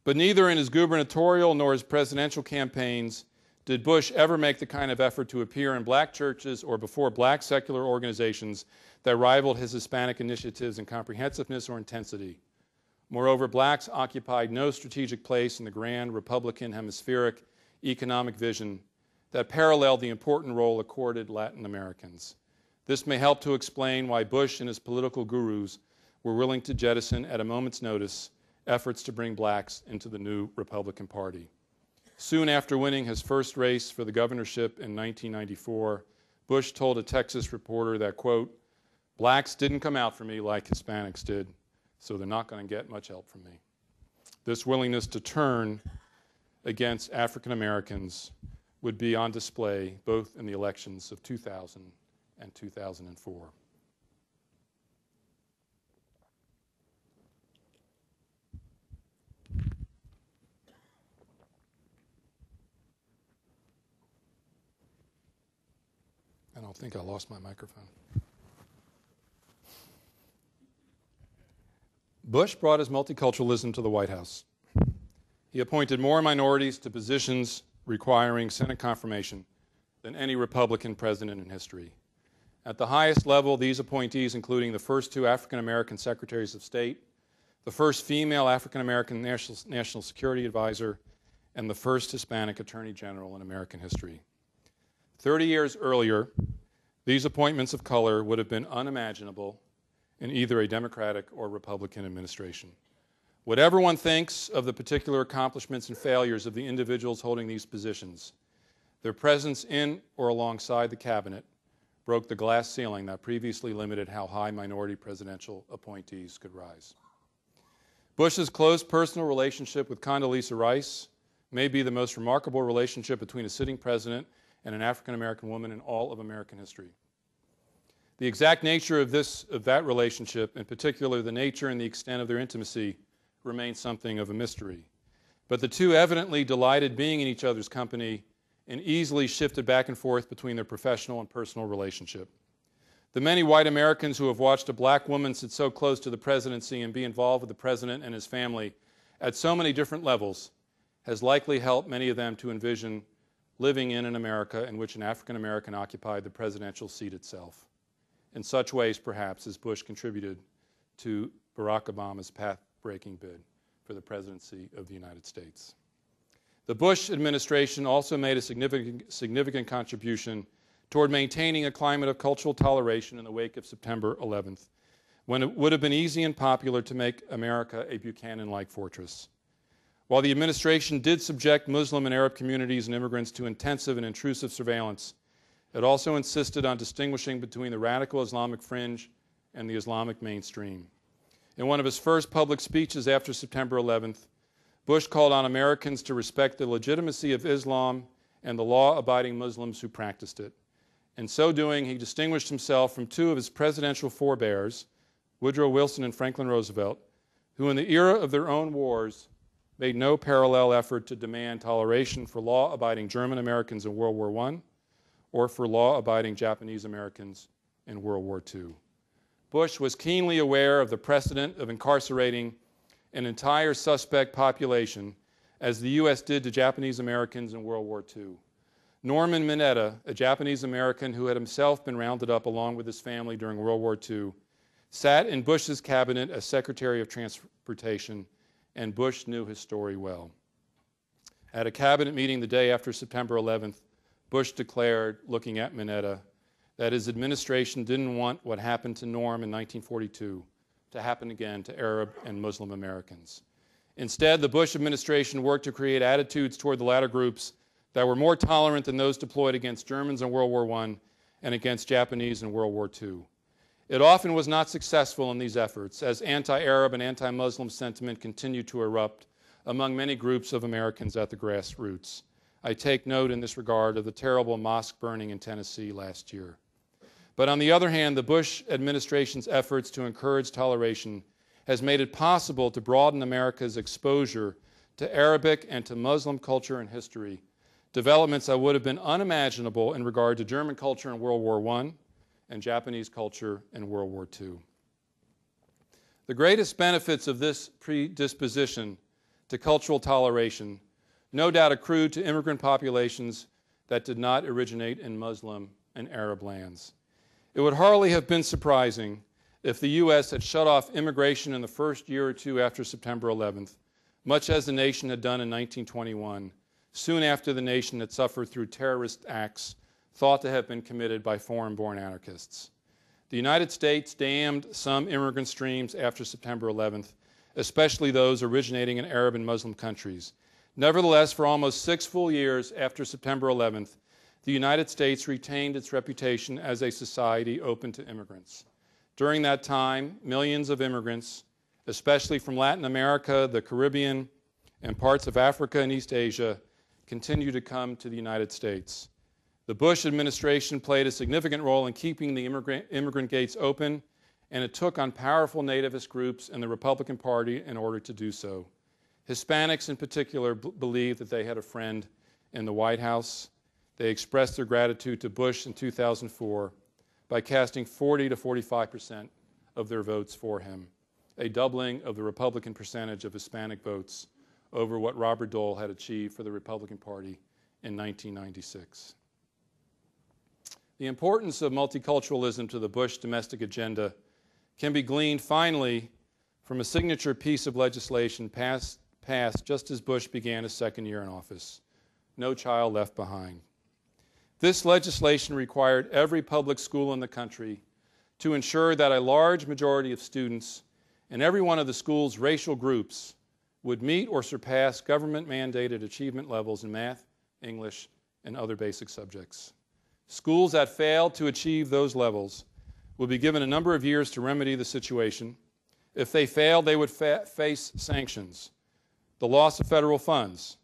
But neither in his gubernatorial nor his presidential campaigns did Bush ever make the kind of effort to appear in black churches or before black secular organizations that rivaled his Hispanic initiatives in comprehensiveness or intensity. Moreover, blacks occupied no strategic place in the grand Republican hemispheric economic vision that paralleled the important role accorded Latin Americans. This may help to explain why Bush and his political gurus were willing to jettison at a moment's notice efforts to bring blacks into the new Republican Party. Soon after winning his first race for the governorship in 1994, Bush told a Texas reporter that, quote, "Blacks didn't come out for me like Hispanics did, so they're not going to get much help from me." This willingness to turn against African Americans would be on display both in the elections of 2000 and 2004. I don't think I lost my microphone. Bush brought his multiculturalism to the White House. He appointed more minorities to positions requiring Senate confirmation than any Republican president in history. At the highest level, these appointees, including the first two African American secretaries of state, the first female African American national security advisor, and the first Hispanic attorney general in American history. 30 years earlier, these appointments of color would have been unimaginable in either a Democratic or Republican administration. Whatever one thinks of the particular accomplishments and failures of the individuals holding these positions, their presence in or alongside the cabinet broke the glass ceiling that previously limited how high minority presidential appointees could rise. Bush's close personal relationship with Condoleezza Rice may be the most remarkable relationship between a sitting president and an African American woman in all of American history. The exact nature of that relationship, in particular the nature and the extent of their intimacy, remains something of a mystery. But the two evidently delighted being in each other's company and easily shifted back and forth between their professional and personal relationship. The many white Americans who have watched a black woman sit so close to the presidency and be involved with the president and his family at so many different levels has likely helped many of them to envision living in an America in which an African American occupied the presidential seat itself. In such ways, perhaps, as Bush contributed to Barack Obama's path-breaking bid for the presidency of the United States. The Bush administration also made a significant contribution toward maintaining a climate of cultural toleration in the wake of September 11th, when it would have been easy and popular to make America a Buchanan-like fortress. While the administration did subject Muslim and Arab communities and immigrants to intensive and intrusive surveillance, it also insisted on distinguishing between the radical Islamic fringe and the Islamic mainstream. In one of his first public speeches after September 11th, Bush called on Americans to respect the legitimacy of Islam and the law-abiding Muslims who practiced it. In so doing, he distinguished himself from two of his presidential forebears, Woodrow Wilson and Franklin Roosevelt, who in the era of their own wars made no parallel effort to demand toleration for law-abiding German Americans in World War I or for law-abiding Japanese Americans in World War II. Bush was keenly aware of the precedent of incarcerating an entire suspect population, as the U.S. did to Japanese Americans in World War II. Norman Mineta, a Japanese American who had himself been rounded up along with his family during World War II, sat in Bush's cabinet as Secretary of Transportation, and Bush knew his story well. At a cabinet meeting the day after September 11th, Bush declared, looking at Mineta, that his administration didn't want what happened to Norm in 1942 to happen again to Arab and Muslim Americans. Instead, the Bush administration worked to create attitudes toward the latter groups that were more tolerant than those deployed against Germans in World War I and against Japanese in World War II. It often was not successful in these efforts, as anti-Arab and anti-Muslim sentiment continued to erupt among many groups of Americans at the grassroots. I take note in this regard of the terrible mosque burning in Tennessee last year. But on the other hand, the Bush administration's efforts to encourage toleration has made it possible to broaden America's exposure to Arabic and to Muslim culture and history, developments that would have been unimaginable in regard to German culture in World War I and Japanese culture in World War II. The greatest benefits of this predisposition to cultural toleration no doubt accrued to immigrant populations that did not originate in Muslim and Arab lands. It would hardly have been surprising if the U.S. had shut off immigration in the first year or two after September 11th, much as the nation had done in 1921, soon after the nation had suffered through terrorist acts thought to have been committed by foreign-born anarchists. The United States dammed some immigrant streams after September 11th, especially those originating in Arab and Muslim countries. Nevertheless, for almost 6 full years after September 11th, the United States retained its reputation as a society open to immigrants. During that time, millions of immigrants, especially from Latin America, the Caribbean, and parts of Africa and East Asia, continue to come to the United States. The Bush administration played a significant role in keeping the immigrant gates open, and it took on powerful nativist groups in the Republican Party in order to do so. Hispanics in particular believed that they had a friend in the White House. They expressed their gratitude to Bush in 2004 by casting 40 to 45% of their votes for him, a doubling of the Republican percentage of Hispanic votes over what Robert Dole had achieved for the Republican Party in 1996. The importance of multiculturalism to the Bush domestic agenda can be gleaned finally from a signature piece of legislation passed just as Bush began his second year in office, No Child Left Behind. This legislation required every public school in the country to ensure that a large majority of students in every one of the school's racial groups would meet or surpass government-mandated achievement levels in math, English, and other basic subjects. Schools that failed to achieve those levels would be given a number of years to remedy the situation. If they failed, they would face sanctions, the loss of federal funds,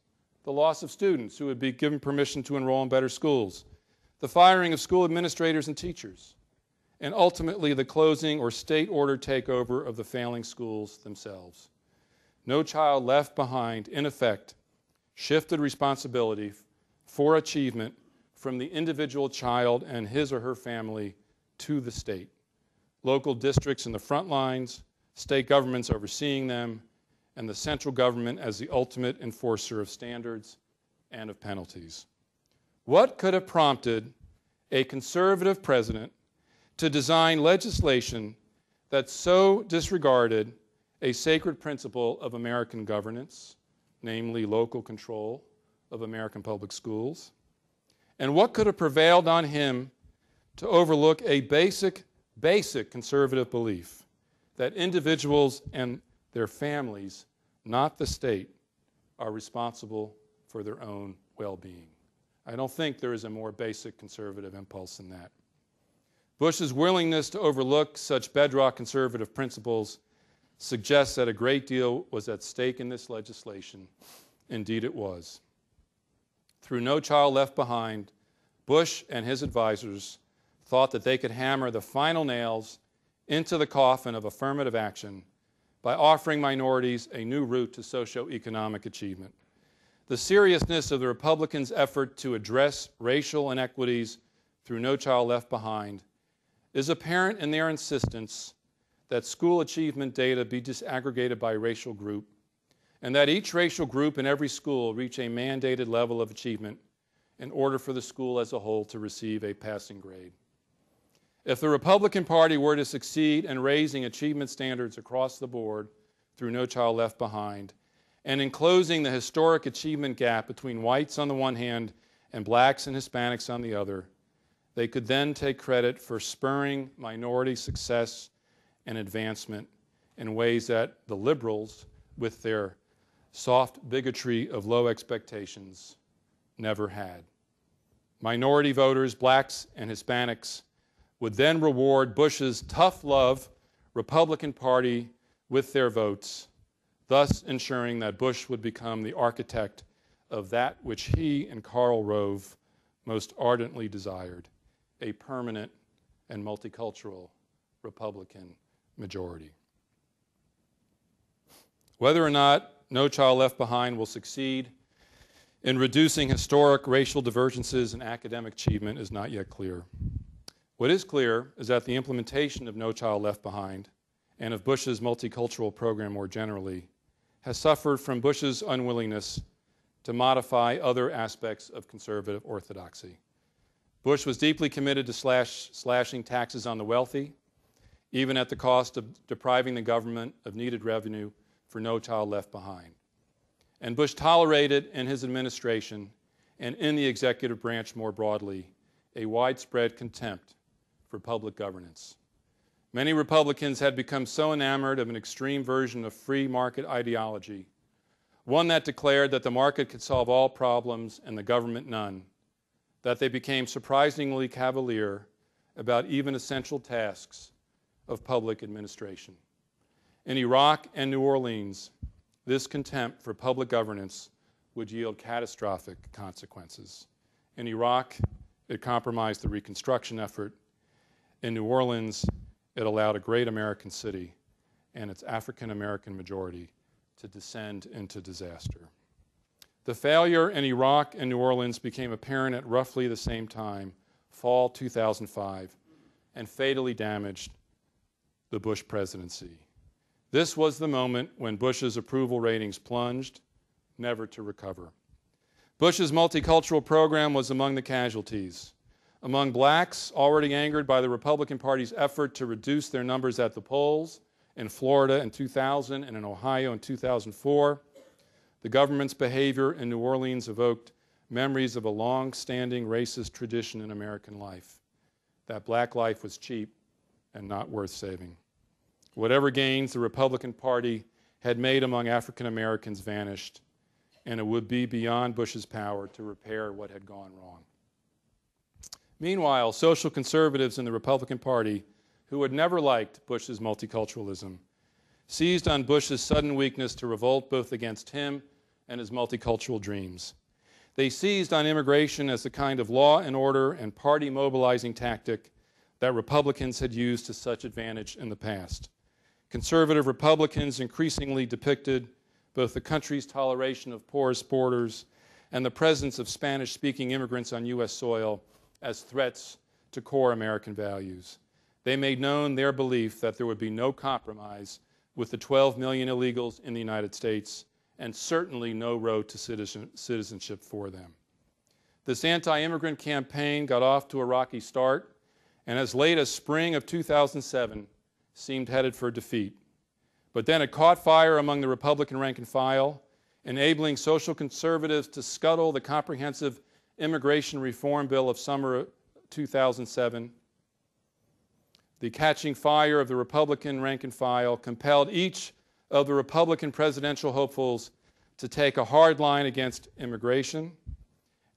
the loss of students who would be given permission to enroll in better schools, the firing of school administrators and teachers, and ultimately the closing or state-ordered takeover of the failing schools themselves. No Child Left Behind, in effect, shifted responsibility for achievement from the individual child and his or her family to the state. Local districts in the front lines, state governments overseeing them, and the central government as the ultimate enforcer of standards and of penalties. What could have prompted a conservative president to design legislation that so disregarded a sacred principle of American governance, namely local control of American public schools? And what could have prevailed on him to overlook a basic conservative belief that individuals and their families, not the state, are responsible for their own well-being? I don't think there is a more basic conservative impulse than that. Bush's willingness to overlook such bedrock conservative principles suggests that a great deal was at stake in this legislation. Indeed it was. Through No Child Left Behind, Bush and his advisors thought that they could hammer the final nails into the coffin of affirmative action by offering minorities a new route to socioeconomic achievement. The seriousness of the Republicans' effort to address racial inequities through No Child Left Behind is apparent in their insistence that school achievement data be disaggregated by racial group, and that each racial group in every school reach a mandated level of achievement in order for the school as a whole to receive a passing grade. If the Republican Party were to succeed in raising achievement standards across the board through No Child Left Behind, and in closing the historic achievement gap between whites on the one hand and blacks and Hispanics on the other, they could then take credit for spurring minority success and advancement in ways that the liberals, with their soft bigotry of low expectations never had. Minority voters, blacks and Hispanics, would then reward Bush's tough love Republican Party with their votes, thus ensuring that Bush would become the architect of that which he and Karl Rove most ardently desired, a permanent and multicultural Republican majority. Whether or not No Child Left Behind will succeed in reducing historic racial divergences in academic achievement is not yet clear. What is clear is that the implementation of No Child Left Behind and of Bush's multicultural program more generally has suffered from Bush's unwillingness to modify other aspects of conservative orthodoxy. Bush was deeply committed to slashing taxes on the wealthy, even at the cost of depriving the government of needed revenue for No Child Left Behind. And Bush tolerated in his administration and in the executive branch more broadly a widespread contempt for public governance. Many Republicans had become so enamored of an extreme version of free market ideology, one that declared that the market could solve all problems and the government none, that they became surprisingly cavalier about even essential tasks of public administration. In Iraq and New Orleans, this contempt for public governance would yield catastrophic consequences. In Iraq, it compromised the Reconstruction effort. In New Orleans, it allowed a great American city and its African-American majority to descend into disaster. The failure in Iraq and New Orleans became apparent at roughly the same time, fall 2005, and fatally damaged the Bush presidency. This was the moment when Bush's approval ratings plunged, never to recover. Bush's multicultural program was among the casualties. Among blacks, already angered by the Republican Party's effort to reduce their numbers at the polls in Florida in 2000 and in Ohio in 2004, the government's behavior in New Orleans evoked memories of a long-standing racist tradition in American life, that black life was cheap and not worth saving. Whatever gains the Republican Party had made among African Americans vanished, and it would be beyond Bush's power to repair what had gone wrong. Meanwhile, social conservatives in the Republican Party, who had never liked Bush's multiculturalism, seized on Bush's sudden weakness to revolt both against him and his multicultural dreams. They seized on immigration as the kind of law and order and party mobilizing tactic that Republicans had used to such advantage in the past. Conservative Republicans increasingly depicted both the country's toleration of porous borders and the presence of Spanish-speaking immigrants on U.S. soil as threats to core American values. They made known their belief that there would be no compromise with the 12 million illegals in the United States, and certainly no road to citizenship for them. This anti-immigrant campaign got off to a rocky start, and as late as spring of 2007, seemed headed for defeat. But then it caught fire among the Republican rank and file, enabling social conservatives to scuttle the comprehensive immigration reform bill of summer 2007. The catching fire of the Republican rank and file compelled each of the Republican presidential hopefuls to take a hard line against immigration,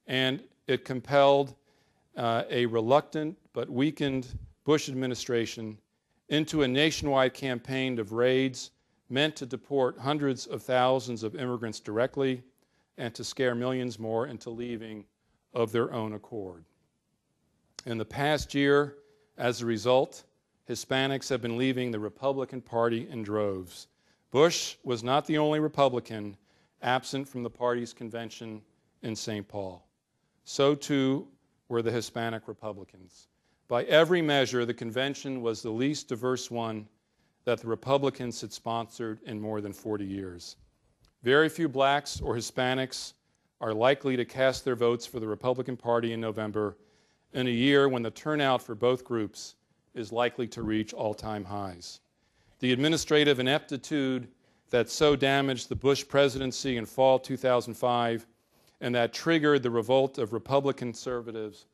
and it compelled a reluctant but weakened Bush administration into a nationwide campaign of raids meant to deport hundreds of thousands of immigrants directly and to scare millions more into leaving of their own accord. In the past year, as a result, Hispanics have been leaving the Republican Party in droves. Bush was not the only Republican absent from the party's convention in St. Paul. So too were the Hispanic Republicans. By every measure, the convention was the least diverse one that the Republicans had sponsored in more than 40 years. Very few blacks or Hispanics are likely to cast their votes for the Republican Party in November, in a year when the turnout for both groups is likely to reach all-time highs. The administrative ineptitude that so damaged the Bush presidency in fall 2005 and that triggered the revolt of Republican conservatives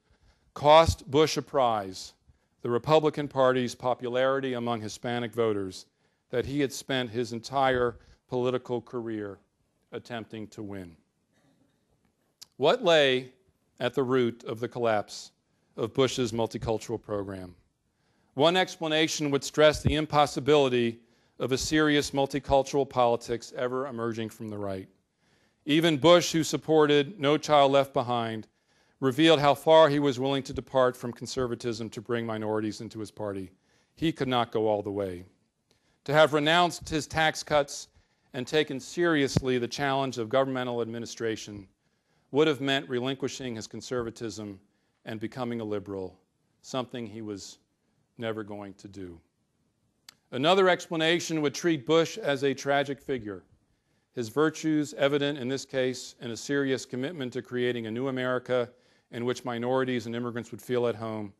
cost Bush a prize, the Republican Party's popularity among Hispanic voters that he had spent his entire political career attempting to win. What lay at the root of the collapse of Bush's multicultural program? One explanation would stress the impossibility of a serious multicultural politics ever emerging from the right. Even Bush, who supported No Child Left Behind, revealed how far he was willing to depart from conservatism to bring minorities into his party. He could not go all the way. To have renounced his tax cuts and taken seriously the challenge of governmental administration would have meant relinquishing his conservatism and becoming a liberal, something he was never going to do. Another explanation would treat Bush as a tragic figure, his virtues evident in this case in a serious commitment to creating a new America in which minorities and immigrants would feel at home,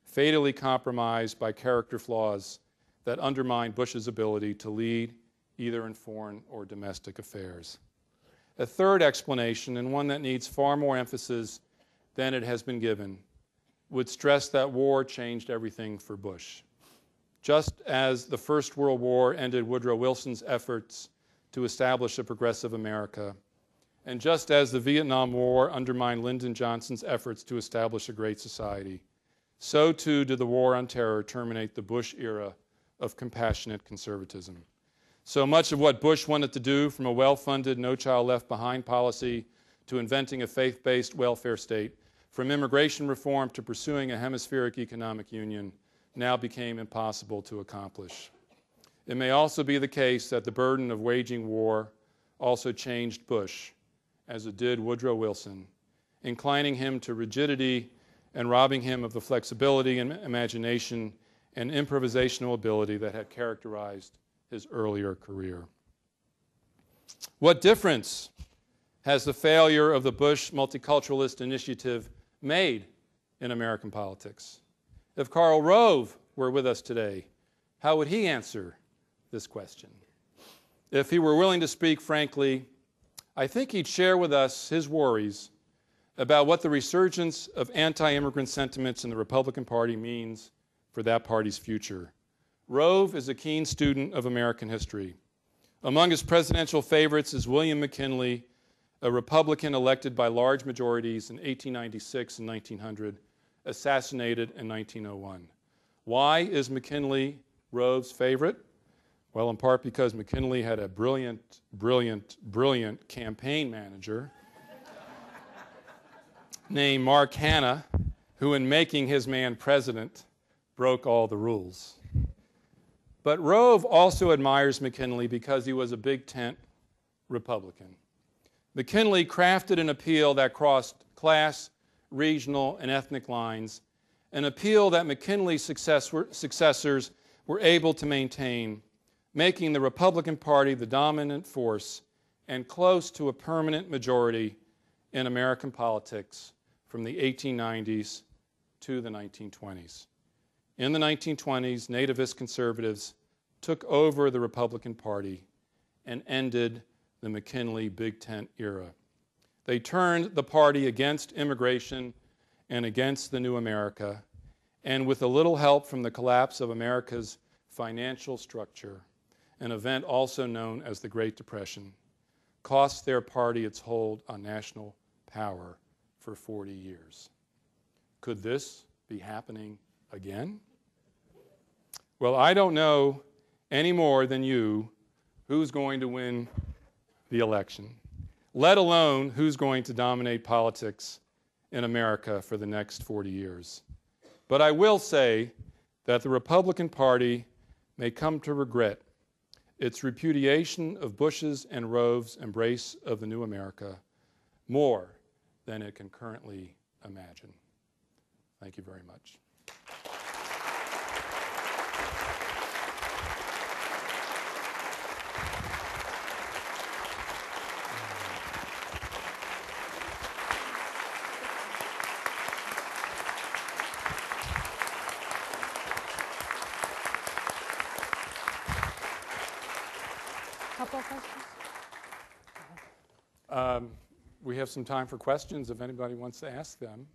fatally compromised by character flaws that undermined Bush's ability to lead either in foreign or domestic affairs. A third explanation, and one that needs far more emphasis than it has been given, would stress that war changed everything for Bush. Just as the First World War ended Woodrow Wilson's efforts to establish a progressive America, and just as the Vietnam War undermined Lyndon Johnson's efforts to establish a great society, so too did the War on Terror terminate the Bush era of compassionate conservatism. So much of what Bush wanted to do, from a well-funded No Child Left Behind policy to inventing a faith-based welfare state, from immigration reform to pursuing a hemispheric economic union, now became impossible to accomplish. It may also be the case that the burden of waging war also changed Bush, as it did Woodrow Wilson, inclining him to rigidity and robbing him of the flexibility and imagination and improvisational ability that had characterized his earlier career. What difference has the failure of the Bush multiculturalist initiative made in American politics? If Karl Rove were with us today, how would he answer this question? If he were willing to speak frankly, I think he'd share with us his worries about what the resurgence of anti-immigrant sentiments in the Republican Party means for that party's future. Rove is a keen student of American history. Among his presidential favorites is William McKinley, a Republican elected by large majorities in 1896 and 1900, assassinated in 1901. Why is McKinley Rove's favorite? Well, in part because McKinley had a brilliant campaign manager named Mark Hanna, who in making his man president broke all the rules. But Rove also admires McKinley because he was a big tent Republican. McKinley crafted an appeal that crossed class, regional, and ethnic lines, an appeal that McKinley's successors were able to maintain, making the Republican Party the dominant force and close to a permanent majority in American politics from the 1890s to the 1920s. In the 1920s, nativist conservatives took over the Republican Party and ended the McKinley Big Tent era. They turned the party against immigration and against the new America, and with a little help from the collapse of America's financial structure, an event also known as the Great Depression, cost their party its hold on national power for 40 years. Could this be happening again? Well, I don't know any more than you who's going to win the election, let alone who's going to dominate politics in America for the next 40 years. But I will say that the Republican Party may come to regret its repudiation of Bush's and Rove's embrace of the new America more than it can currently imagine. Thank you very much. Couple of questions? We have some time for questions if anybody wants to ask them.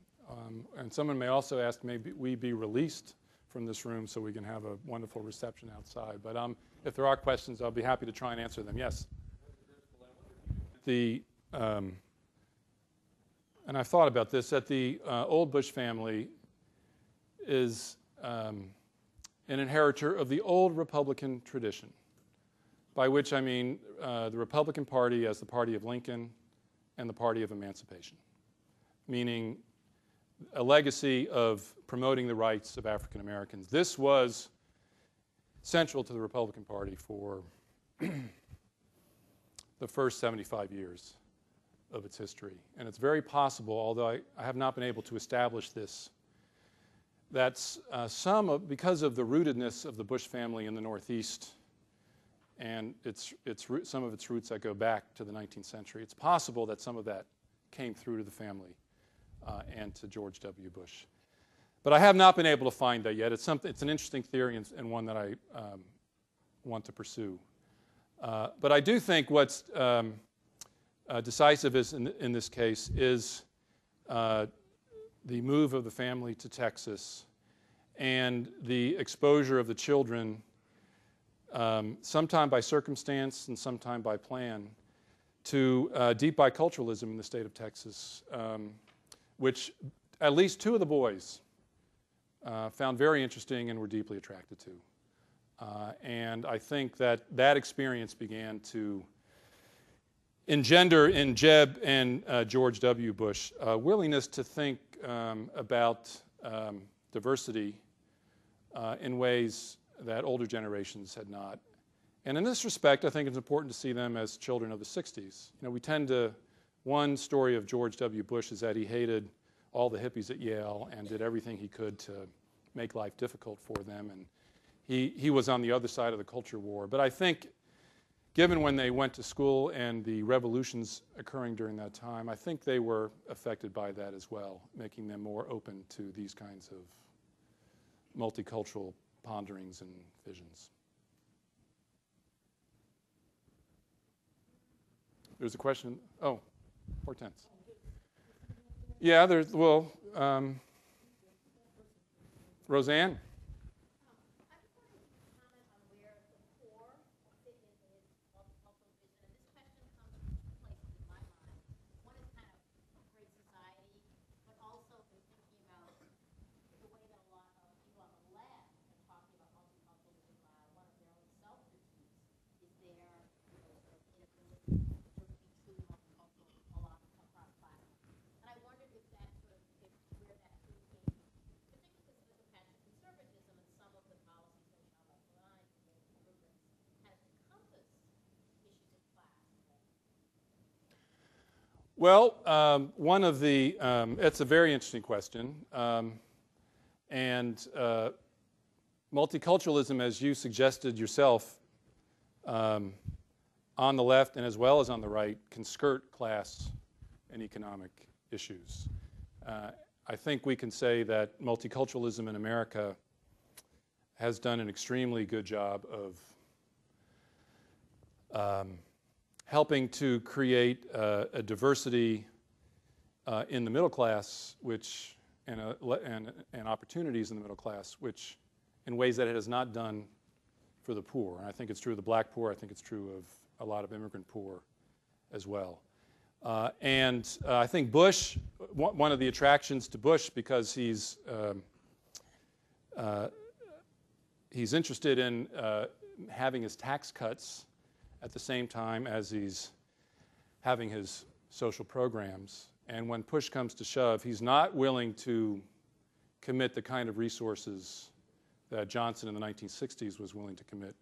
And someone may also ask, maybe we be released from this room so we can have a wonderful reception outside. But if there are questions, I'll be happy to try and answer them. Yes? the, and I've thought about this, that the old Bush family is an inheritor of the old Republican tradition, by which I mean the Republican Party as the party of Lincoln and the party of emancipation, meaning a legacy of promoting the rights of African Americans. This was central to the Republican Party for the first 75 years of its history. And it's very possible, although I have not been able to establish this, that because of the rootedness of the Bush family in the Northeast and some of its roots that go back to the 19th century, it's possible that some of that came through to the family and to George W. Bush. But I have not been able to find that yet. It's an interesting theory and one that I want to pursue. But I do think what's decisive in this case is the move of the family to Texas and the exposure of the children, sometime by circumstance and sometime by plan, to deep biculturalism in the state of Texas, which at least two of the boys found very interesting and were deeply attracted to. And I think that experience began to engender in Jeb and George W. Bush a willingness to think about diversity in ways that older generations had not. And in this respect, I think it's important to see them as children of the 60s. You know, we tend to, one story of George W. Bush is that he hated all the hippies at Yale and did everything he could to make life difficult for them. And he was on the other side of the culture war. But I think, given when they went to school and the revolutions occurring during that time, I think they were affected by that as well, making them more open to these kinds of multicultural ponderings and visions. There's a question. Oh, Hortense. Yeah, Roseanne. Well, it's a very interesting question. And multiculturalism, as you suggested yourself, on the left and as well as on the right, can skirt class and economic issues. I think we can say that multiculturalism in America has done an extremely good job of helping to create a diversity in the middle class, and opportunities in the middle class, which in ways that it has not done for the poor. And I think it's true of the black poor. I think it's true of a lot of immigrant poor as well. And I think Bush, one of the attractions to Bush, because he's interested in having his tax cuts at the same time as he's having his social programs. And when push comes to shove, he's not willing to commit the kind of resources that Johnson in the 1960s was willing to commit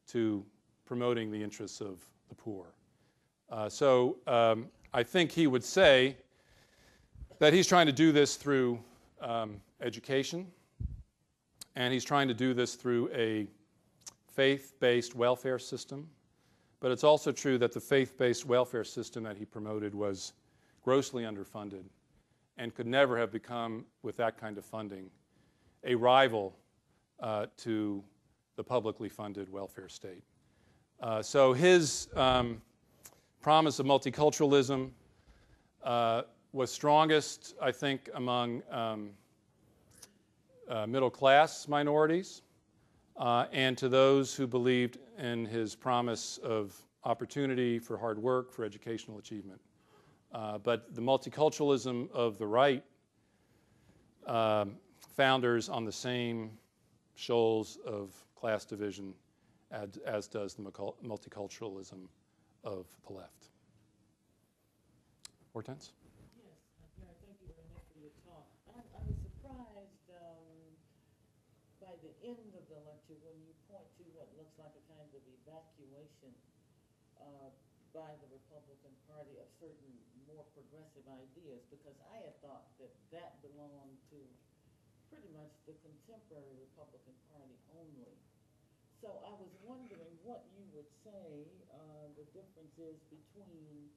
to promoting the interests of the poor. So I think he would say that he's trying to do this through education, and he's trying to do this through a faith-based welfare system. But it's also true that the faith-based welfare system that he promoted was grossly underfunded and could never have become, with that kind of funding, a rival to the publicly funded welfare state. So his promise of multiculturalism was strongest, I think, among middle-class minorities, and to those who believed in his promise of opportunity, for hard work, for educational achievement. But the multiculturalism of the right founders on the same shoals of class division as does the multiculturalism of the left. Hortense? Yes, Mayor, thank you very much for your talk. I was surprised by the end of the lecture when you point to what looks like a kind of evacuation by the Republican Party of certain more progressive ideas, because I had thought that that belonged to pretty much the contemporary Republican Party only. So I was wondering what you would say the difference is between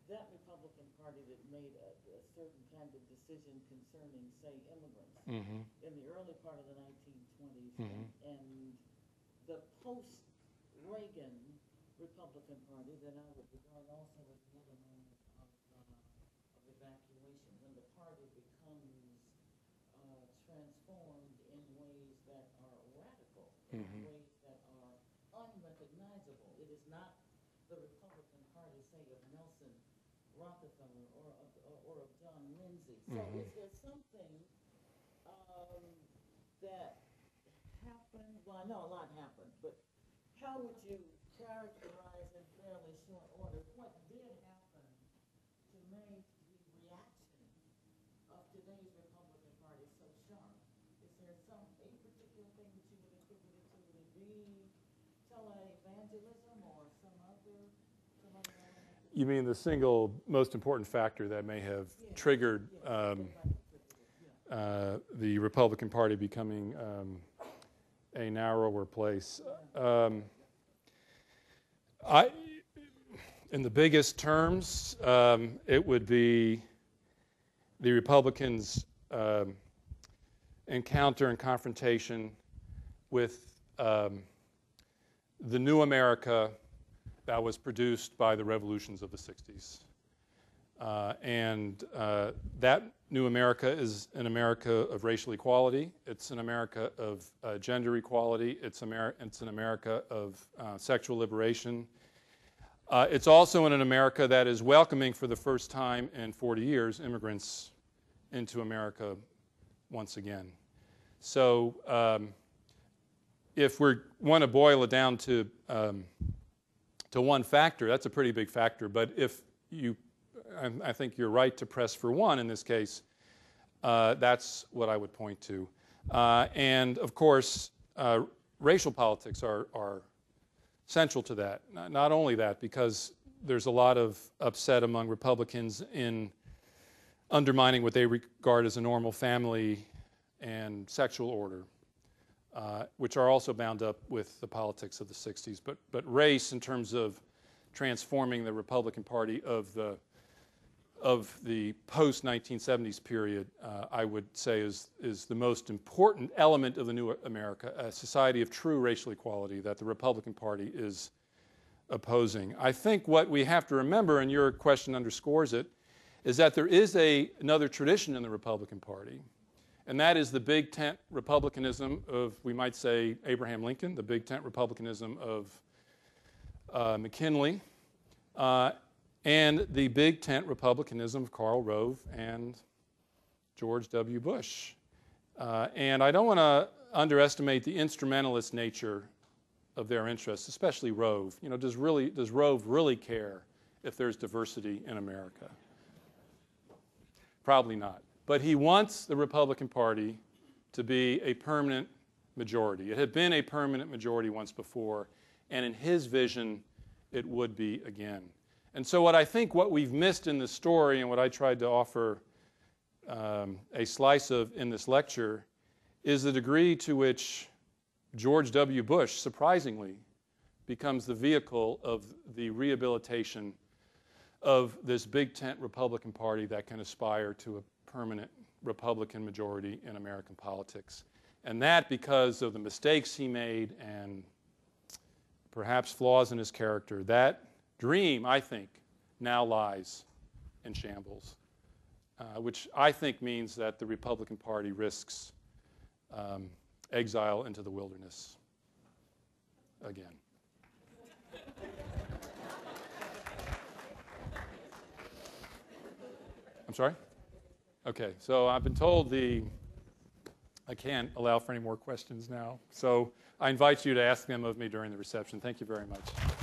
that Republican Party that made a certain kind of decision concerning, say, immigrants in the early part of the 1920s and the post-Reagan Republican Party that I would regard also as another moment of evacuation, when the party becomes transformed in ways that are radical, in ways that are unrecognizable. It is not the Republican Party, say, of Nelson Rockefeller or of John Lindsay. So is there something that happened? Well, I know a lot happened, but how would you characterize in fairly short order what did happen to make the reaction of today's Republican Party so sharp? Is there a particular thing that you would attribute it to? Would it be televangelism or some other element? You mean the single most important factor that may have triggered the Republican Party becoming a narrower place? In the biggest terms, it would be the Republicans' encounter and confrontation with the new America that was produced by the revolutions of the 60s. And that new America is an America of racial equality. It's an America of gender equality. It's an America of sexual liberation. It's also in an America that is welcoming for the first time in 40 years immigrants into America once again. So if we want to boil it down to one factor, that's a pretty big factor. But if you, I think you're right to press for one in this case, that's what I would point to. And of course, racial politics are central to that. Not only that, because there's a lot of upset among Republicans in undermining what they regard as a normal family and sexual order, which are also bound up with the politics of the 60s. But race, in terms of transforming the Republican Party of the post-1970s period, I would say is the most important element of the new America, a society of true racial equality that the Republican Party is opposing. I think what we have to remember, and your question underscores it, is that there is another tradition in the Republican Party, and that is the big tent republicanism of, we might say, Abraham Lincoln, the big tent republicanism of McKinley, and the big tent republicanism of Karl Rove and George W. Bush. And I don't want to underestimate the instrumentalist nature of their interests, especially Rove. You know, does Rove really care if there's diversity in America? Probably not. But he wants the Republican Party to be a permanent majority. It had been a permanent majority once before, and in his vision, it would be again. And so what we've missed in this story, and what I tried to offer a slice of in this lecture, is the degree to which George W. Bush, surprisingly, becomes the vehicle of the rehabilitation of this big tent Republican Party that can aspire to a permanent Republican majority in American politics. And that because of the mistakes he made and perhaps flaws in his character. That dream, I think, now lies in shambles, which I think means that the Republican Party risks exile into the wilderness again. I'm sorry? Okay, so I've been told I can't allow for any more questions now. So I invite you to ask them of me during the reception. Thank you very much.